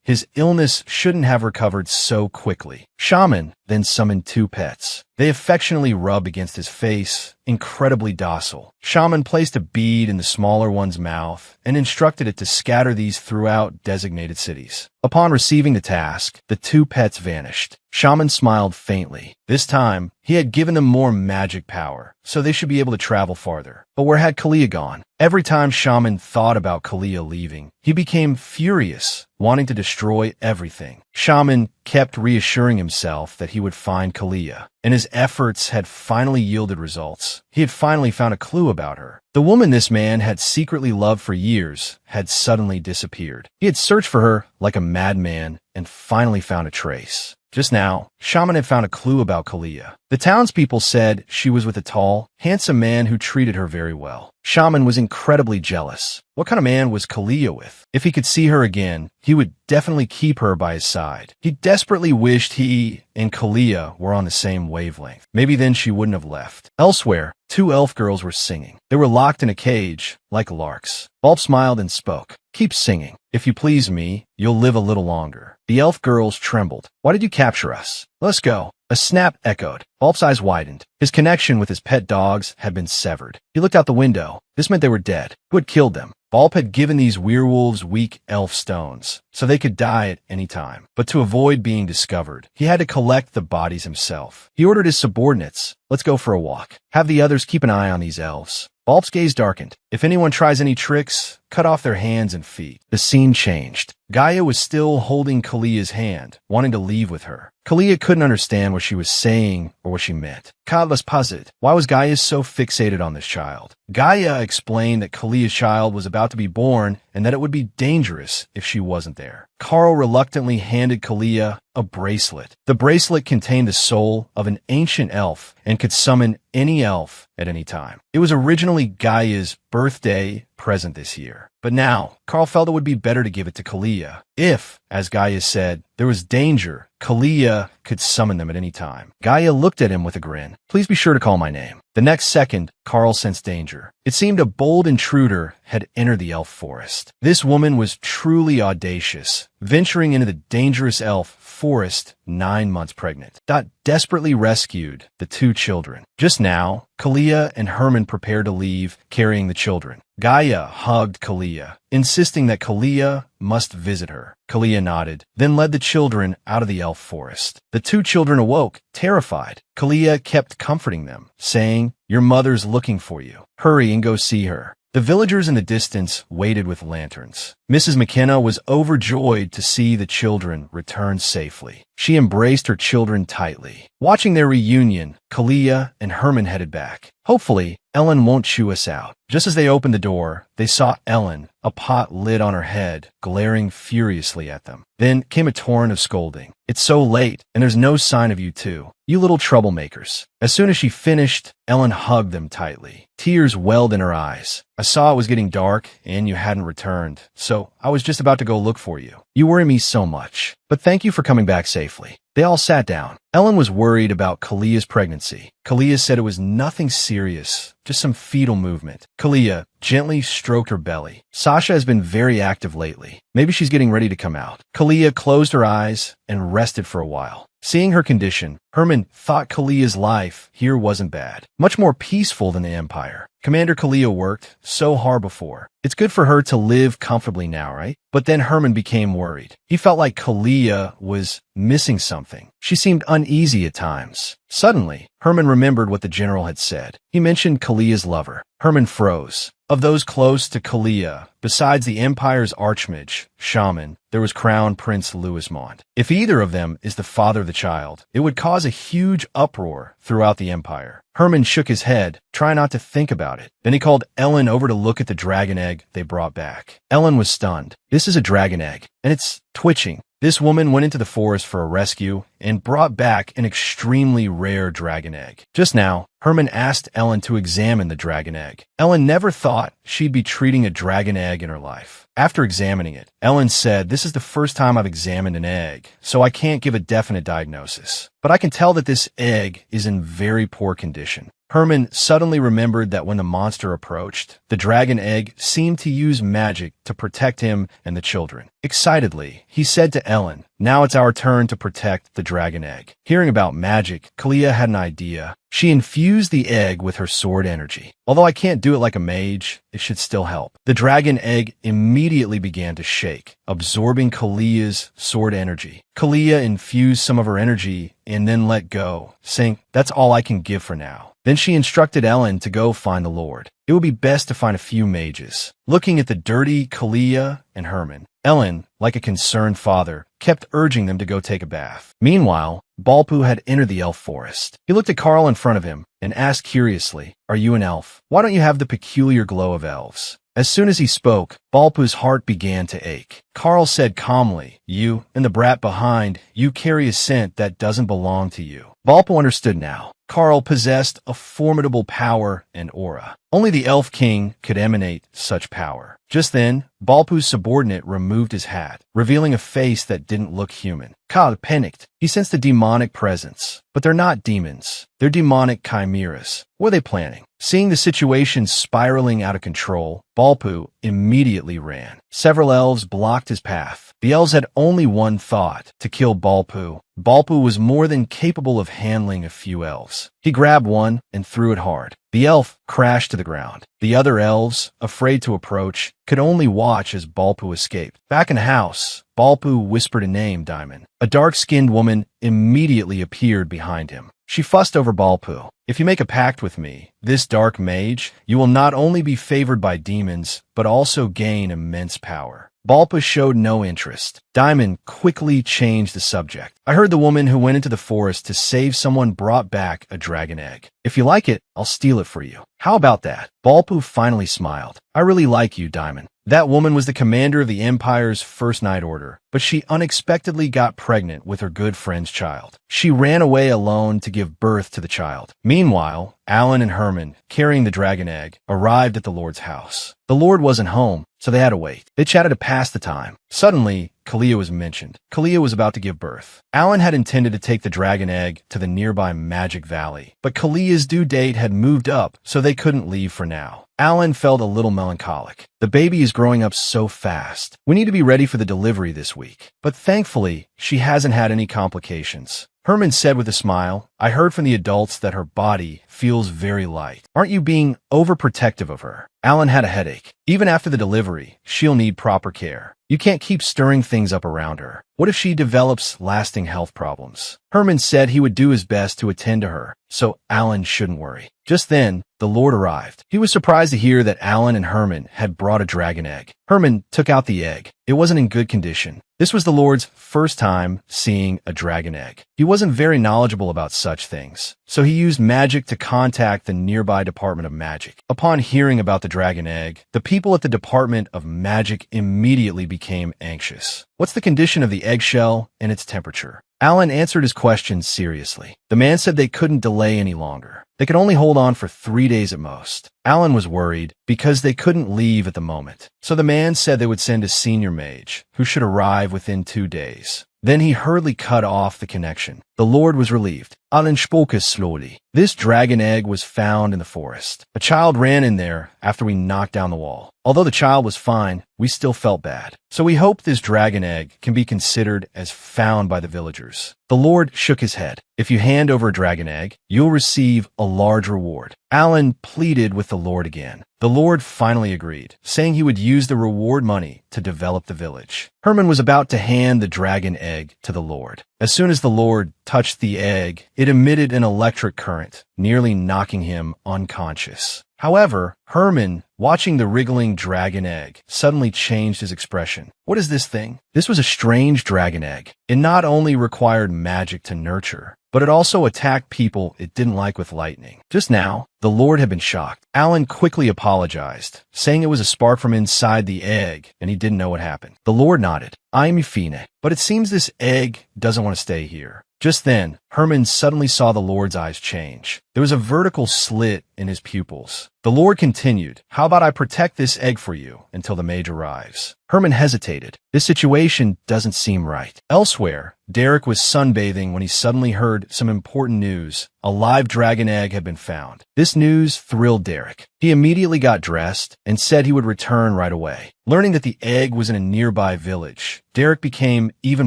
Speaker 1: his illness shouldn't have recovered so quickly. Shaman then summoned 2 pets. They affectionately rubbed against his face, incredibly docile. Shaman placed a bead in the smaller one's mouth and instructed it to scatter these throughout designated animated cities. Upon receiving the task, the two pets vanished. Shaman smiled faintly. This time, he had given them more magic power, so they should be able to travel farther. But where had Kalia gone? Every time Shaman thought about Kalia leaving, he became furious, wanting to destroy everything. Shaman kept reassuring himself that he would find Kalia, and his efforts had finally yielded results. He had finally found a clue about her. The woman this man had secretly loved for years had suddenly disappeared. He had searched for her like a madman and finally found a trace. Just now, Shaman had found a clue about Kalia. The townspeople said she was with a tall, handsome man who treated her very well. Shaman was incredibly jealous. What kind of man was Kalia with? If he could see her again, he would definitely keep her by his side. He desperately wished he and Kalia were on the same wavelength. Maybe then she wouldn't have left. Elsewhere, two elf girls were singing. They were locked in a cage, like larks. Balp smiled and spoke. "Keep singing. If you please me, you'll live a little longer." The elf girls trembled. "Why did you capture us? Let's go." A snap echoed. Balp's eyes widened. His connection with his pet dogs had been severed. He looked out the window. This meant they were dead. Who had killed them? Balp had given these werewolves weak elf stones, so they could die at any time. But to avoid being discovered, he had to collect the bodies himself. He ordered his subordinates, "Let's go for a walk. Have the others keep an eye on these elves." Balp's gaze darkened. "If anyone tries any tricks, cut off their hands and feet." The scene changed. Gaia was still holding Kalia's hand, wanting to leave with her. Kalia couldn't understand what she was saying or what she meant. Kad was puzzled. Why was Gaia so fixated on this child? Gaia explained that Kalia's child was about to be born and that it would be dangerous if she wasn't there. Carl reluctantly handed Kalia a bracelet. The bracelet contained the soul of an ancient elf and could summon any elf at any time. It was originally Gaia's birthday present this year. But now, Carl felt it would be better to give it to Kalia. If, as Gaia said, there was danger, Kalia could summon them at any time. Gaia looked at him with a grin. "Please be sure to call my name." The next second, Carl sensed danger. It seemed a bold intruder had entered the elf forest. This woman was truly audacious, venturing into the dangerous elf forest 9 months pregnant. Dot desperately rescued the two children. Just now, Kalia and Herman prepared to leave, carrying the children. Gaia hugged Kalia, insisting that Kalia must visit her. Kalia nodded, then led the children out of the elf forest. The two children awoke, terrified. Kalia kept comforting them, saying, "Your mother's looking for you. Hurry and go see her." The villagers in the distance waited with lanterns. Mrs. McKenna was overjoyed to see the children return safely. She embraced her children tightly. Watching their reunion, Kalia and Herman headed back. Hopefully, Ellen won't chew us out. Just as they opened the door, they saw Ellen, a pot lid on her head, glaring furiously at them. Then came a torrent of scolding. "It's so late, and there's no sign of you two. You little troublemakers." As soon as she finished, Ellen hugged them tightly. Tears welled in her eyes. "I saw it was getting dark, and you hadn't returned, so I was just about to go look for you. You worry me so much. But thank you for coming back safely." They all sat down. Ellen was worried about Kalia's pregnancy. Kalia said it was nothing serious, just some fetal movement. Kalia gently stroked her belly. "Sasha has been very active lately. Maybe she's getting ready to come out." Kalia closed her eyes and rested for a while. Seeing her condition, Herman thought Kalia's life here wasn't bad, much more peaceful than the Empire. Commander Kalia worked so hard before. It's good for her to live comfortably now, right? But then Herman became worried. He felt like Kalia was missing something. She seemed uneasy at times. Suddenly, Herman remembered what the general had said. He mentioned Kalia's lover. Herman froze. Of those close to Kalia, besides the Empire's Archmage, Shaman, there was Crown Prince Louismont. If either of them is the father of the child, it would cause a huge uproar throughout the Empire. Herman shook his head, trying not to think about it. Then he called Ellen over to look at the dragon egg they brought back. Ellen was stunned. "This is a dragon egg, and it's twitching." This woman went into the forest for a rescue and brought back an extremely rare dragon egg. Just now, Herman asked Ellen to examine the dragon egg. Ellen never thought she'd be treating a dragon egg in her life. After examining it, Ellen said, "This is the first time I've examined an egg, so I can't give a definite diagnosis. But I can tell that this egg is in very poor condition." Herman suddenly remembered that when the monster approached, the dragon egg seemed to use magic to protect him and the children. Excitedly, he said to Ellen, "Now it's our turn to protect the dragon egg." Hearing about magic, Kalia had an idea. She infused the egg with her sword energy. Although I can't do it like a mage, it should still help. The dragon egg immediately began to shake, absorbing Kalia's sword energy. Kalia infused some of her energy and then let go, saying, "That's all I can give for now." Then she instructed Ellen to go find the Lord. It would be best to find a few mages. Looking at the dirty Kalia and Herman, Ellen, like a concerned father, kept urging them to go take a bath. Meanwhile, Balpoo had entered the elf forest. He looked at Carl in front of him and asked curiously, "Are you an elf? Why don't you have the peculiar glow of elves?" As soon as he spoke, Balpoo's heart began to ache. Carl said calmly, "You and the brat behind you carry a scent that doesn't belong to you." Balpoo understood now. Carl possessed a formidable power and aura. Only the Elf King could emanate such power. Just then, Balpoo's subordinate removed his hat, revealing a face that didn't look human. Carl panicked. He sensed a demonic presence. But they're not demons. They're demonic chimeras. What are they planning? Seeing the situation spiraling out of control, Balpoo immediately ran. Several elves blocked his path. The elves had only one thought: to kill Balpoo. Balpoo was more than capable of handling a few elves. He grabbed one and threw it hard. The elf crashed to the ground. The other elves, afraid to approach, could only watch as Balpoo escaped. Back in the house, Balpoo whispered a name, Diamond. A dark-skinned woman immediately appeared behind him. She fussed over Balpoo. "If you make a pact with me, this dark mage, you will not only be favored by demons, but also gain immense power." Balpoo showed no interest. Diamond quickly changed the subject. "I heard the woman who went into the forest to save someone brought back a dragon egg. If you like it, I'll steal it for you. How about that?" Balpoo finally smiled. "I really like you, Diamond." That woman was the commander of the Empire's First Night Order, but she unexpectedly got pregnant with her good friend's child. She ran away alone to give birth to the child. Meanwhile, Alan and Herman, carrying the dragon egg, arrived at the Lord's house. The Lord wasn't home, so they had to wait. They chatted to pass the time. Suddenly, Kalia was mentioned. Kalia was about to give birth. Alan had intended to take the dragon egg to the nearby Magic Valley, but Kalia's due date had moved up, so they couldn't leave for now. Alan felt a little melancholic. The baby is growing up so fast. We need to be ready for the delivery this week. But thankfully, she hasn't had any complications. Herman said with a smile, "I heard from the adults that her body feels very light. Aren't you being overprotective of her?" Alan had a headache. Even after the delivery, she'll need proper care. You can't keep stirring things up around her. What if she develops lasting health problems? Herman said he would do his best to attend to her, so Alan shouldn't worry. Just then, the Lord arrived. He was surprised to hear that Alan and Herman had brought a dragon egg. Herman took out the egg. It wasn't in good condition. This was the Lord's first time seeing a dragon egg. He wasn't very knowledgeable about such things, so he used magic to contact the nearby Department of Magic. Upon hearing about the dragon egg, the people at the Department of Magic immediately became anxious. What's the condition of the eggshell and its temperature? Alan answered his questions seriously. The man said they couldn't delay any longer. They could only hold on for 3 days at most. Alan was worried because they couldn't leave at the moment. So the man said they would send a senior mage, who should arrive within 2 days. Then he hurriedly cut off the connection. The Lord was relieved. Alan spoke slowly. This dragon egg was found in the forest. A child ran in there after we knocked down the wall. Although the child was fine, we still felt bad. So we hope this dragon egg can be considered as found by the villagers. The Lord shook his head. If you hand over a dragon egg, you'll receive a large reward. Alan pleaded with the Lord again. The Lord finally agreed, saying he would use the reward money to develop the village. Herman was about to hand the dragon egg to the Lord. As soon as the Lord touched the egg, it emitted an electric current, nearly knocking him unconscious. However, Herman, watching the wriggling dragon egg, suddenly changed his expression. What is this thing? This was a strange dragon egg. It not only required magic to nurture, but it also attacked people it didn't like with lightning. Just now, the Lord had been shocked. Alan quickly apologized, saying it was a spark from inside the egg, and he didn't know what happened. The Lord nodded. "I'm Imminent, but it seems this egg doesn't want to stay here." Just then, Herman suddenly saw the Lord's eyes change. There was a vertical slit in his pupils. The Lord continued, "How about I protect this egg for you until the mage arrives?" Herman hesitated. This situation doesn't seem right. Elsewhere, Derek was sunbathing when he suddenly heard some important news. A live dragon egg had been found. This news thrilled Derek. He immediately got dressed and said he would return right away. Learning that the egg was in a nearby village, Derek became even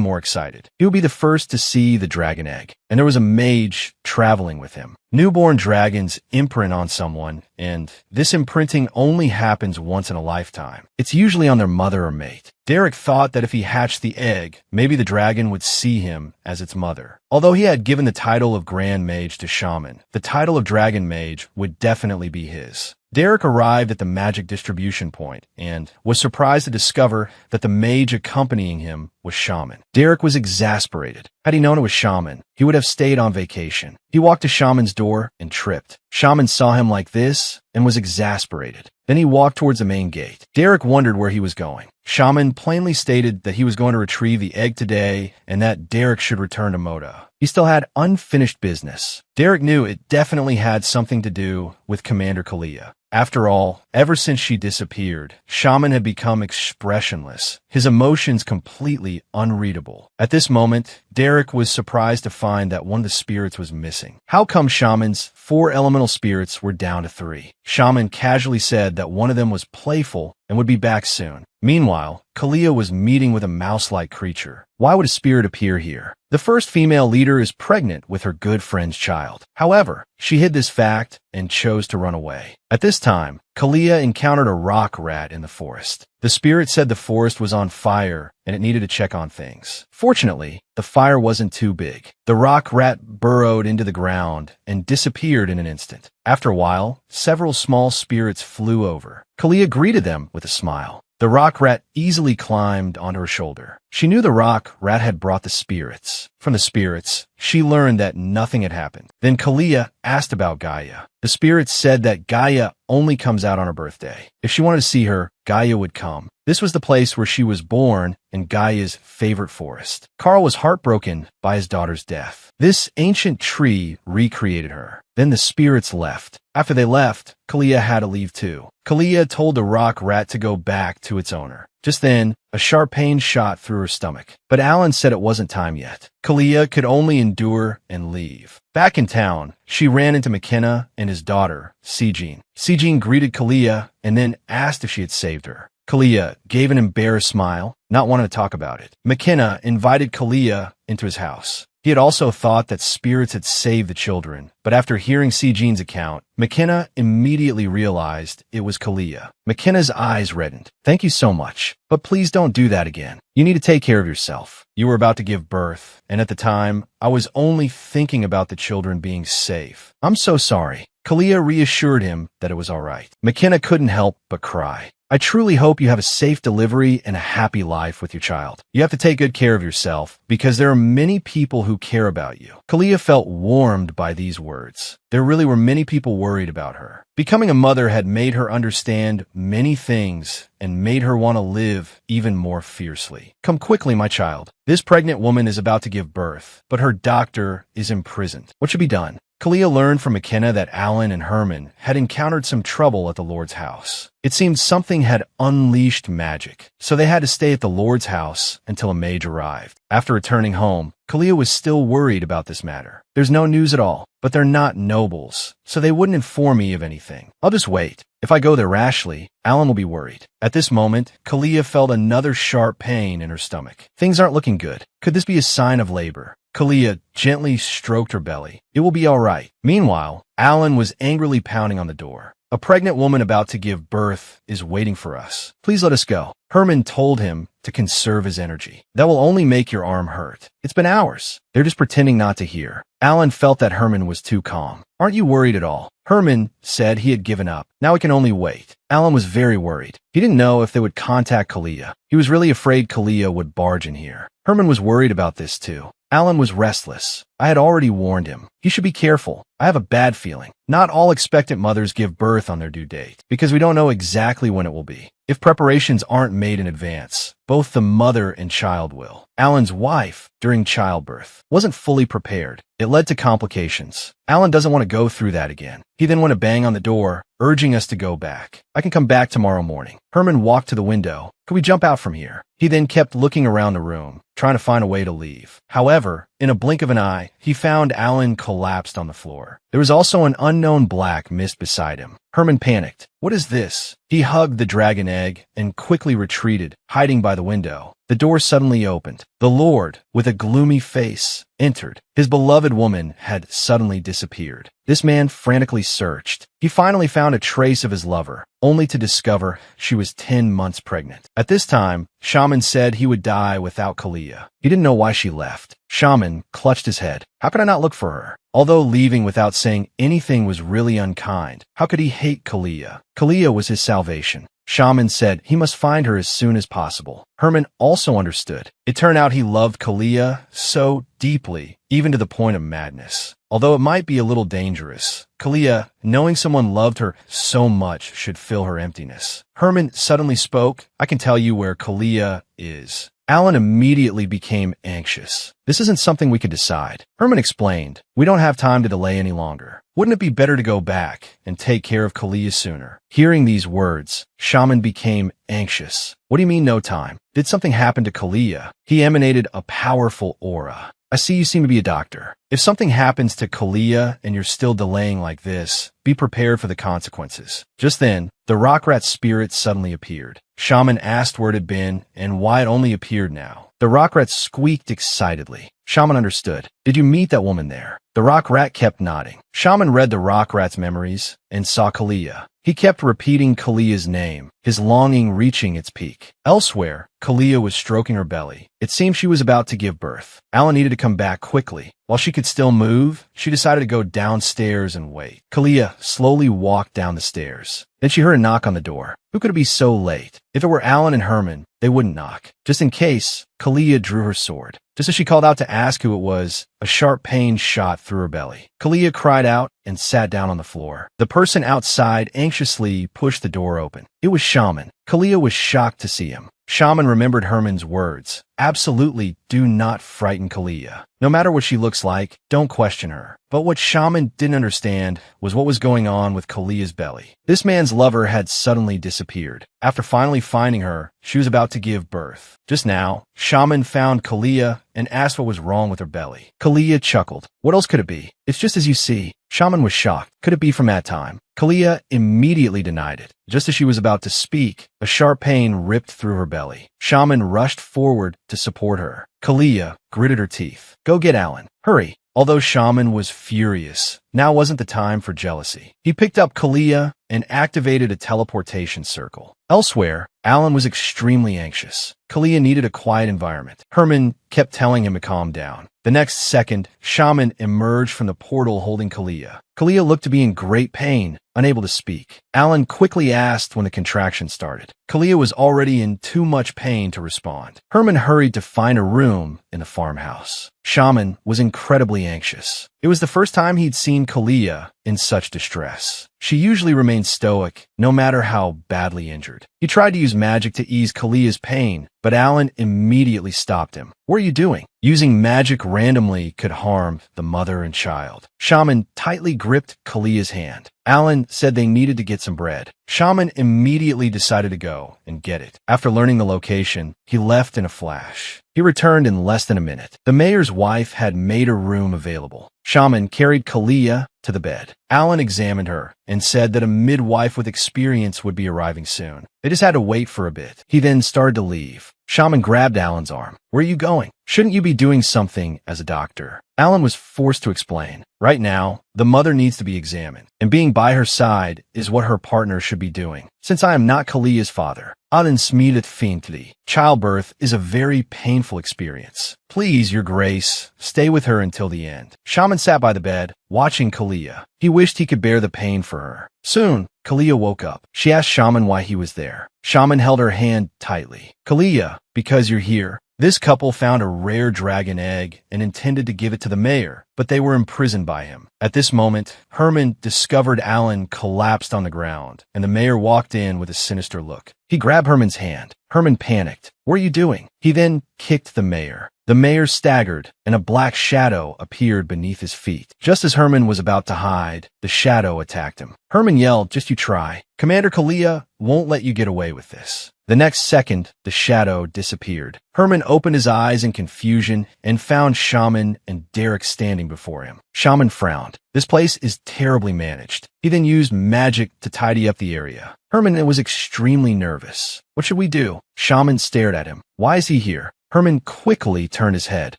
Speaker 1: more excited. He would be the first to see the dragon egg, and there was a mage traveling with him. Newborn dragons imprint on someone, and this imprinting only happens once in a lifetime. It's usually on their mother or mate. Derek thought that if he hatched the egg, maybe the dragon would see him as its mother. Although he had given the title of Grand Mage to Shaman, the title of Dragon Mage would definitely be his. Derek arrived at the magic distribution point and was surprised to discover that the mage accompanying him was Shaman. Derek was exasperated. Had he known it was Shaman, he would have stayed on vacation. He walked to Shaman's door and tripped. Shaman saw him like this and was exasperated. Then he walked towards the main gate. Derek wondered where he was going. Shaman plainly stated that he was going to retrieve the egg today and that Derek should return to Moda. He still had unfinished business. Derek knew it definitely had something to do with Commander Kalia. After all, ever since she disappeared, Shaman had become expressionless, his emotions completely unreadable. At this moment, Derek was surprised to find that one of the spirits was missing. How come Shaman's 4 elemental spirits were down to 3? Shaman casually said that one of them was playful and would be back soon. Meanwhile, Kalia was meeting with a mouse-like creature. Why would a spirit appear here? The first female leader is pregnant with her good friend's child. However, she hid this fact and chose to run away. At this time, Kalia encountered a rock rat in the forest. The spirit said the forest was on fire and it needed to check on things. Fortunately, the fire wasn't too big. The rock rat burrowed into the ground and disappeared in an instant. After a while, several small spirits flew over. Kalia greeted them with a smile. The rock rat easily climbed onto her shoulder. She knew the rock rat had brought the spirits. From the spirits, she learned that nothing had happened. Then Kalia asked about Gaia. The spirits said that Gaia only comes out on her birthday. If she wanted to see her, Gaia would come. This was the place where she was born in Gaia's favorite forest. Carl was heartbroken by his daughter's death. This ancient tree recreated her. Then the spirits left. After they left, Kalia had to leave too. Kalia told the rock rat to go back to its owner. Just then, a sharp pain shot through her stomach. But Alan said it wasn't time yet. Kalia could only endure and leave. Back in town, she ran into McKenna and his daughter, Sejean. Sejean greeted Kalia and then asked if she had saved her. Kalia gave an embarrassed smile, not wanting to talk about it. McKenna invited Kalia into his house. He had also thought that spirits had saved the children, but after hearing Sejean's account, McKenna immediately realized it was Kalia. McKenna's eyes reddened. "Thank you so much, but please don't do that again. You need to take care of yourself. You were about to give birth, and at the time, I was only thinking about the children being safe. I'm so sorry." Kalia reassured him that it was all right. McKenna couldn't help but cry. "I truly hope you have a safe delivery and a happy life with your child. You have to take good care of yourself because there are many people who care about you." Kalia felt warmed by these words. There really were many people worried about her. Becoming a mother had made her understand many things and made her want to live even more fiercely. "Come quickly, my child. This pregnant woman is about to give birth, but her doctor is imprisoned. What should be done?" Kalia learned from McKenna that Alan and Herman had encountered some trouble at the Lord's house. It seemed something had unleashed magic, so they had to stay at the Lord's house until a mage arrived. After returning home, Kalia was still worried about this matter. "There's no news at all, but they're not nobles, so they wouldn't inform me of anything. I'll just wait. If I go there rashly, Alan will be worried." At this moment, Kalia felt another sharp pain in her stomach. Things aren't looking good. Could this be a sign of labor? Kalia gently stroked her belly. "It will be all right." Meanwhile, Alan was angrily pounding on the door. "A pregnant woman about to give birth is waiting for us. Please let us go." Herman told him to conserve his energy. "That will only make your arm hurt. It's been hours." They're just pretending not to hear. Alan felt that Herman was too calm. "Aren't you worried at all?" Herman said he had given up. Now he can only wait. Alan was very worried. He didn't know if they would contact Kalia. He was really afraid Kalia would barge in here. Herman was worried about this too. Alan was restless. I had already warned him. He should be careful. I have a bad feeling. Not all expectant mothers give birth on their due date, because we don't know exactly when it will be. If preparations aren't made in advance, both the mother and child will. Alan's wife, during childbirth, wasn't fully prepared. It led to complications. Alan doesn't want to go through that again. He then went to bang on the door, urging us to go back. I can come back tomorrow morning. Herman walked to the window. Could we jump out from here? He then kept looking around the room, trying to find a way to leave. However, in a blink of an eye, he found Alan collapsed on the floor. There was also an unknown black mist beside him. Herman panicked. What is this? He hugged the dragon egg and quickly retreated, hiding by the window. The door suddenly opened. The Lord, with a gloomy face, entered. His beloved woman had suddenly disappeared. This man frantically searched. He finally found a trace of his lover, only to discover she was 10 months pregnant. At this time, Shaman said he would die without Kalia. He didn't know why she left. Shaman clutched his head. How could I not look for her? Although leaving without saying anything was really unkind, how could he hate Kalia? Kalia was his salvation. Shaman said he must find her as soon as possible. Herman also understood. It turned out he loved Kalia so deeply, even to the point of madness. Although it might be a little dangerous, Kalia, knowing someone loved her so much, should fill her emptiness. Herman suddenly spoke. I can tell you where Kalia is. Alan immediately became anxious. This isn't something we could decide. Herman explained, we don't have time to delay any longer. Wouldn't it be better to go back and take care of Kalia sooner? Hearing these words, Shaman became anxious. What do you mean no time? Did something happen to Kalia? He emanated a powerful aura. I see you seem to be a doctor. If something happens to Kalia and you're still delaying like this, be prepared for the consequences. Just then, the rock rat spirit suddenly appeared. Shaman asked where it had been and why it only appeared now. The rock rat squeaked excitedly. Shaman understood. Did you meet that woman there? The rock rat kept nodding. Shaman read the rock rat's memories and saw Kalia. He kept repeating Kalia's name, his longing reaching its peak. Elsewhere, Kalia was stroking her belly. It seemed she was about to give birth. Alan needed to come back quickly. While she could still move, she decided to go downstairs and wait. Kalia slowly walked down the stairs. Then she heard a knock on the door. Who could it be so late? If it were Alan and Herman, they wouldn't knock. Just in case, Kalia drew her sword. Just as she called out to ask who it was, a sharp pain shot through her belly. Kalia cried out and sat down on the floor. The person outside anxiously pushed the door open. It was Shaman. Kalia was shocked to see him. Shaman remembered Herman's words. Absolutely do not frighten Kalia. No matter what she looks like, don't question her. But what Shaman didn't understand was what was going on with Kalia's belly. This man's lover had suddenly disappeared. After finally finding her, she was about to give birth. Just now, Shaman found Kalia and asked what was wrong with her belly. Kalia chuckled. What else could it be? It's just as you see. Shaman was shocked. Could it be from that time? Kalia immediately denied it. Just as she was about to speak, a sharp pain ripped through her belly. Shaman rushed forward to support her. Kalia gritted her teeth. Go get Alan. Hurry. Although Shaman was furious, now wasn't the time for jealousy. He picked up Kalia and activated a teleportation circle. Elsewhere, Alan was extremely anxious. Kalia needed a quiet environment. Herman kept telling him to calm down. The next second, Shaman emerged from the portal holding Kalia. Kalia looked to be in great pain, unable to speak. Alan quickly asked when the contraction started. Kalia was already in too much pain to respond. Herman hurried to find a room in the farmhouse. Shaman was incredibly anxious. It was the first time he'd seen Kalia in such distress. She usually remained stoic, no matter how badly injured. He tried to use magic to ease Kalia's pain, but Alan immediately stopped him. What are you doing? Using magic randomly could harm the mother and child. Shaman tightly gripped Kalia's hand. Alan said they needed to get some bread. Shaman immediately decided to go and get it. After learning the location, he left in a flash. He returned in less than a minute. The mayor's wife had made a room available. Shaman carried Kalia to the bed. Alan examined her and said that a midwife with experience would be arriving soon. They just had to wait for a bit. He then started to leave. Shaman grabbed Alan's arm. Where are you going? Shouldn't you be doing something as a doctor? Alan was forced to explain. Right now, the mother needs to be examined, and being by her side is what her partner should be doing. Since I am not Kalia's father, Aden smidet fintly. Childbirth is a very painful experience. Please, your grace, stay with her until the end. Shaman sat by the bed, watching Kalia. He wished he could bear the pain for her. Soon, Kalia woke up. She asked Shaman why he was there. Shaman held her hand tightly. Kalia, because you're here. This couple found a rare dragon egg and intended to give it to the mayor, but they were imprisoned by him. At this moment, Herman discovered Alan collapsed on the ground, and the mayor walked in with a sinister look. He grabbed Herman's hand. Herman panicked. What are you doing? He then kicked the mayor. The mayor staggered, and a black shadow appeared beneath his feet. Just as Herman was about to hide, the shadow attacked him. Herman yelled, "Just you try. Commander Kalia won't let you get away with this." The next second, the shadow disappeared. Herman opened his eyes in confusion and found Shaman and Derek standing before him. Shaman frowned. This place is terribly managed. He then used magic to tidy up the area. Herman was extremely nervous. What should we do? Shaman stared at him. Why is he here? Herman quickly turned his head.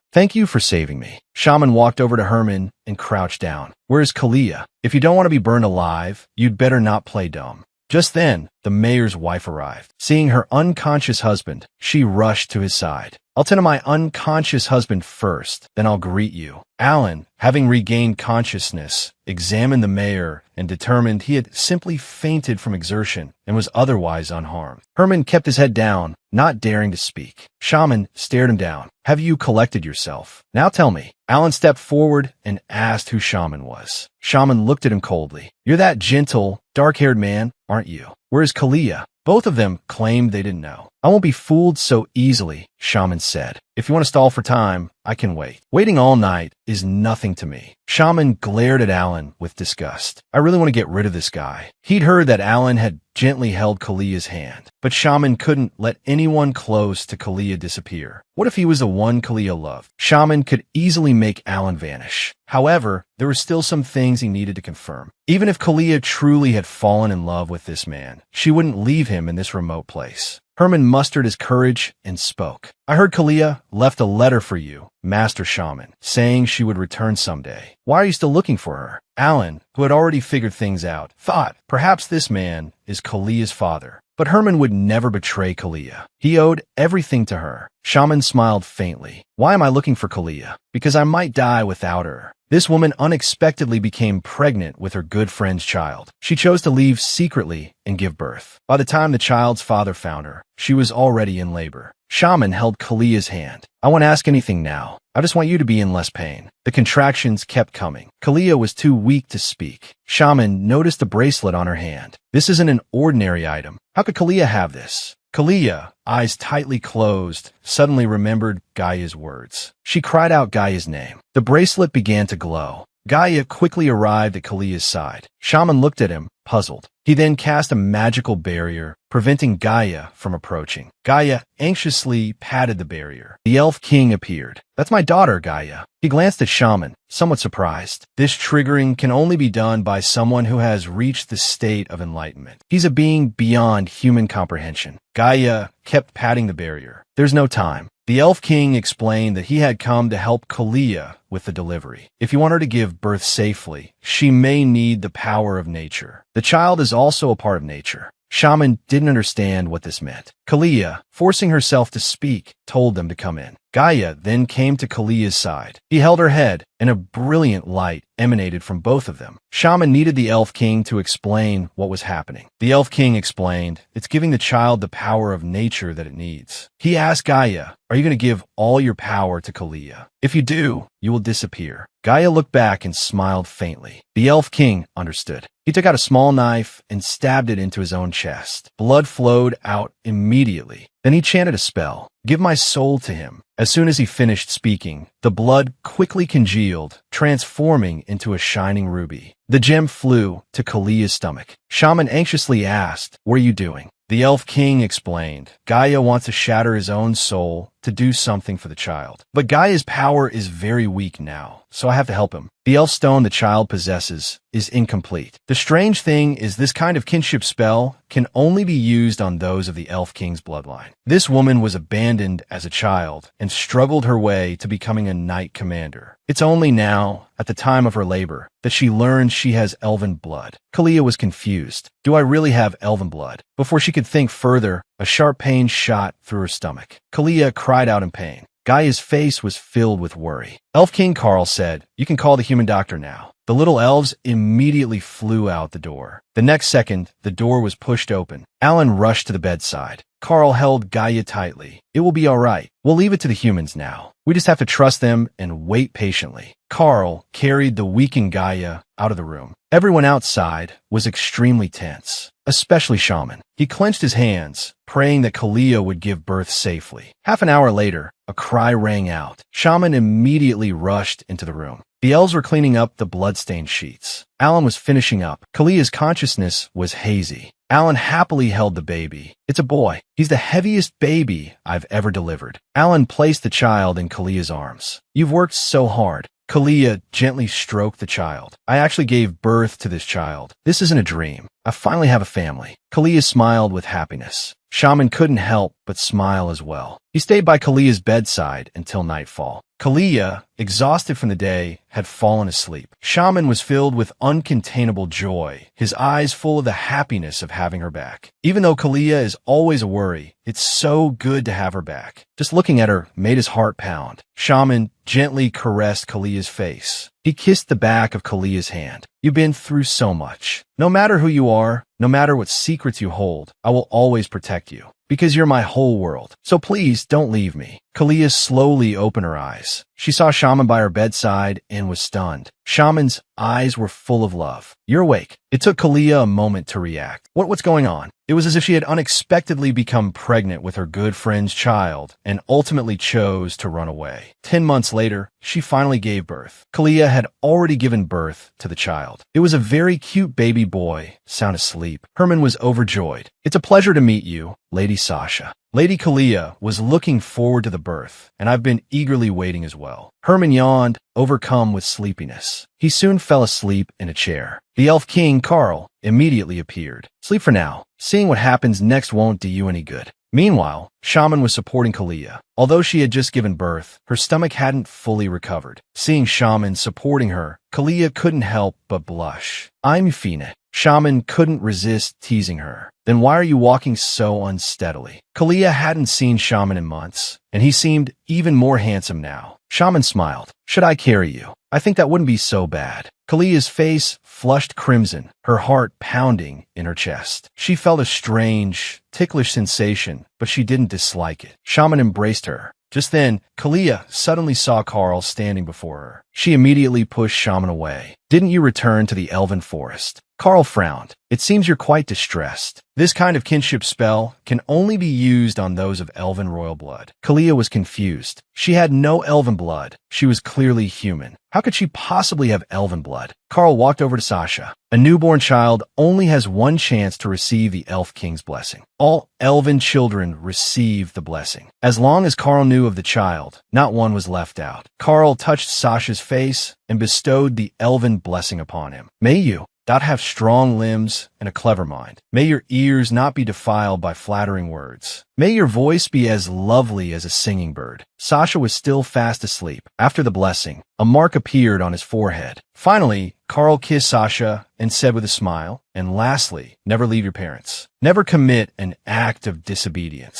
Speaker 1: Thank you for saving me. Shaman walked over to Herman and crouched down. Where's Kalia? If you don't want to be burned alive, you'd better not play dumb. Just then, the mayor's wife arrived. Seeing her unconscious husband, she rushed to his side. I'll tend to my unconscious husband first, then I'll greet you. Alan, having regained consciousness, examined the mayor and determined he had simply fainted from exertion and was otherwise unharmed. Herman kept his head down, not daring to speak. Shaman stared him down. Have you collected yourself? Now tell me. Alan stepped forward and asked who Shaman was. Shaman looked at him coldly. You're that gentle, dark-haired man, aren't you? Where's Kalia? Both of them claimed they didn't know. I won't be fooled so easily, Shaman said. If you want to stall for time, I can wait. Waiting all night is nothing to me. Shaman glared at Alan with disgust. I really want to get rid of this guy. He'd heard that Alan had gently held Kalia's hand, but Shaman couldn't let anyone close to Kalia disappear. What if he was the one Kalia loved? Shaman could easily make Alan vanish. However, there were still some things he needed to confirm. Even if Kalia truly had fallen in love with this man, she wouldn't leave him in this remote place. Herman mustered his courage and spoke. I heard Kalia left a letter for you, Master Shaman, saying she would return someday. Why are you still looking for her? Alan, who had already figured things out, thought perhaps this man is Kalia's father. But Herman would never betray Kalia. He owed everything to her. Shaman smiled faintly. Why am I looking for Kalia? Because I might die without her. This woman unexpectedly became pregnant with her good friend's child. She chose to leave secretly and give birth. By the time the child's father found her, she was already in labor. Shaman held Kalia's hand. I won't ask anything now. I just want you to be in less pain. The contractions kept coming. Kalia was too weak to speak. Shaman noticed the bracelet on her hand. This isn't an ordinary item. How could Kalia have this? Kalia, eyes tightly closed, suddenly remembered Gaia's words. She cried out Gaia's name. The bracelet began to glow. Gaia quickly arrived at Kalia's side. Shaman looked at him, puzzled. He then cast a magical barrier, preventing Gaia from approaching. Gaia anxiously patted the barrier. The Elf King appeared. That's my daughter, Gaia. He glanced at Shaman, somewhat surprised. This triggering can only be done by someone who has reached the state of enlightenment. He's a being beyond human comprehension. Gaia kept patting the barrier. There's no time. The Elf King explained that he had come to help Kalia with the delivery. If you want her to give birth safely, she may need the power of nature. The child is also a part of nature. Shaman didn't understand what this meant. Kalia, forcing herself to speak, told them to come in. Gaia then came to Kalia's side. He held her head, and a brilliant light emanated from both of them. Shaman needed the Elf King to explain what was happening. The Elf King explained, it's giving the child the power of nature that it needs. He asked Gaia, are you going to give all your power to Kalia? If you do, you will disappear. Gaia looked back and smiled faintly. The Elf King understood. He took out a small knife and stabbed it into his own chest. Blood flowed out immediately. Then he chanted a spell. Give my soul to him. As soon as he finished speaking, the blood quickly congealed, transforming into a shining ruby. The gem flew to Kalia's stomach. Shaman anxiously asked, what are you doing? The Elf King explained, Gaia wants to shatter his own soul to do something for the child. But Gaia's power is very weak now, so I have to help him. The elf stone the child possesses is incomplete. The strange thing is this kind of kinship spell can only be used on those of the Elf King's bloodline. This woman was abandoned as a child and struggled her way to becoming a knight commander. It's only now, at the time of her labor, that she learns she has elven blood. Kalia was confused. Do I really have elven blood? Before she could think further, a sharp pain shot through her stomach. Kalia cried out in pain. Gaia's face was filled with worry. Elf King Carl said, you can call the human doctor now. The little elves immediately flew out the door. The next second, the door was pushed open. Alan rushed to the bedside. Carl held Gaia tightly. It will be all right. We'll leave it to the humans now. We just have to trust them and wait patiently. Carl carried the weakened Gaia out of the room. Everyone outside was extremely tense, especially Shaman. He clenched his hands, praying that Kalia would give birth safely. Half an hour later, a cry rang out. Shaman immediately rushed into the room. The elves were cleaning up the bloodstained sheets. Alan was finishing up. Kalia's consciousness was hazy. Alan happily held the baby. It's a boy. He's the heaviest baby I've ever delivered. Alan placed the child in Kalia's arms. You've worked so hard. Kalia gently stroked the child. I actually gave birth to this child. This isn't a dream. I finally have a family. Kalia smiled with happiness. Shaman couldn't help but smile as well. He stayed by Kalia's bedside until nightfall. Kalia, exhausted from the day, had fallen asleep. Shaman was filled with uncontainable joy, his eyes full of the happiness of having her back. Even though Kalia is always a worry, it's so good to have her back. Just looking at her made his heart pound. Shaman gently caressed Kalia's face. He kissed the back of Kalia's hand. You've been through so much. No matter who you are, no matter what secrets you hold, I will always protect you. Because you're my whole world. So please don't leave me. Kalia slowly opened her eyes. She saw Shaman by her bedside and was stunned. Shaman's eyes were full of love. You're awake. It took Kalia a moment to react. What's going on? It was as if she had unexpectedly become pregnant with her good friend's child and ultimately chose to run away. 10 months later, she finally gave birth. Kalia had already given birth to the child. It was a very cute baby boy, sound asleep. Herman was overjoyed. It's a pleasure to meet you, Lady Sasha. Lady Kalia was looking forward to the birth, and I've been eagerly waiting as well. Herman yawned, overcome with sleepiness. He soon fell asleep in a chair. The Elf King, Carl, immediately appeared. Sleep for now. Seeing what happens next won't do you any good. Meanwhile, Shaman was supporting Kalia. Although she had just given birth, her stomach hadn't fully recovered. Seeing Shaman supporting her, Kalia couldn't help but blush. I'm Fina. Shaman couldn't resist teasing her. Then why are you walking so unsteadily? Kalia hadn't seen Shaman in months, and he seemed even more handsome now. Shaman smiled. Should I carry you? I think that wouldn't be so bad. Kalia's face flushed crimson, her heart pounding in her chest. She felt a strange, ticklish sensation, but she didn't dislike it. Shaman embraced her. Just then, Kalia suddenly saw Carl standing before her. She immediately pushed Shaman away. Didn't you return to the elven forest? Carl frowned. It seems you're quite distressed. This kind of kinship spell can only be used on those of elven royal blood. Kalia was confused. She had no elven blood. She was clearly human. How could she possibly have elven blood? Carl walked over to Sasha. A newborn child only has one chance to receive the Elf King's blessing. All elven children receive the blessing. As long as Carl knew of the child, not one was left out. Carl touched Sasha's face and bestowed the elven blessing upon him. May you have strong limbs and a clever mind. May your ears not be defiled by flattering words. May your voice be as lovely as a singing bird. Sasha was still fast asleep. After the blessing, a mark appeared on his forehead. Finally, Carl kissed Sasha and said with a smile, and lastly, never leave your parents. Never commit an act of disobedience.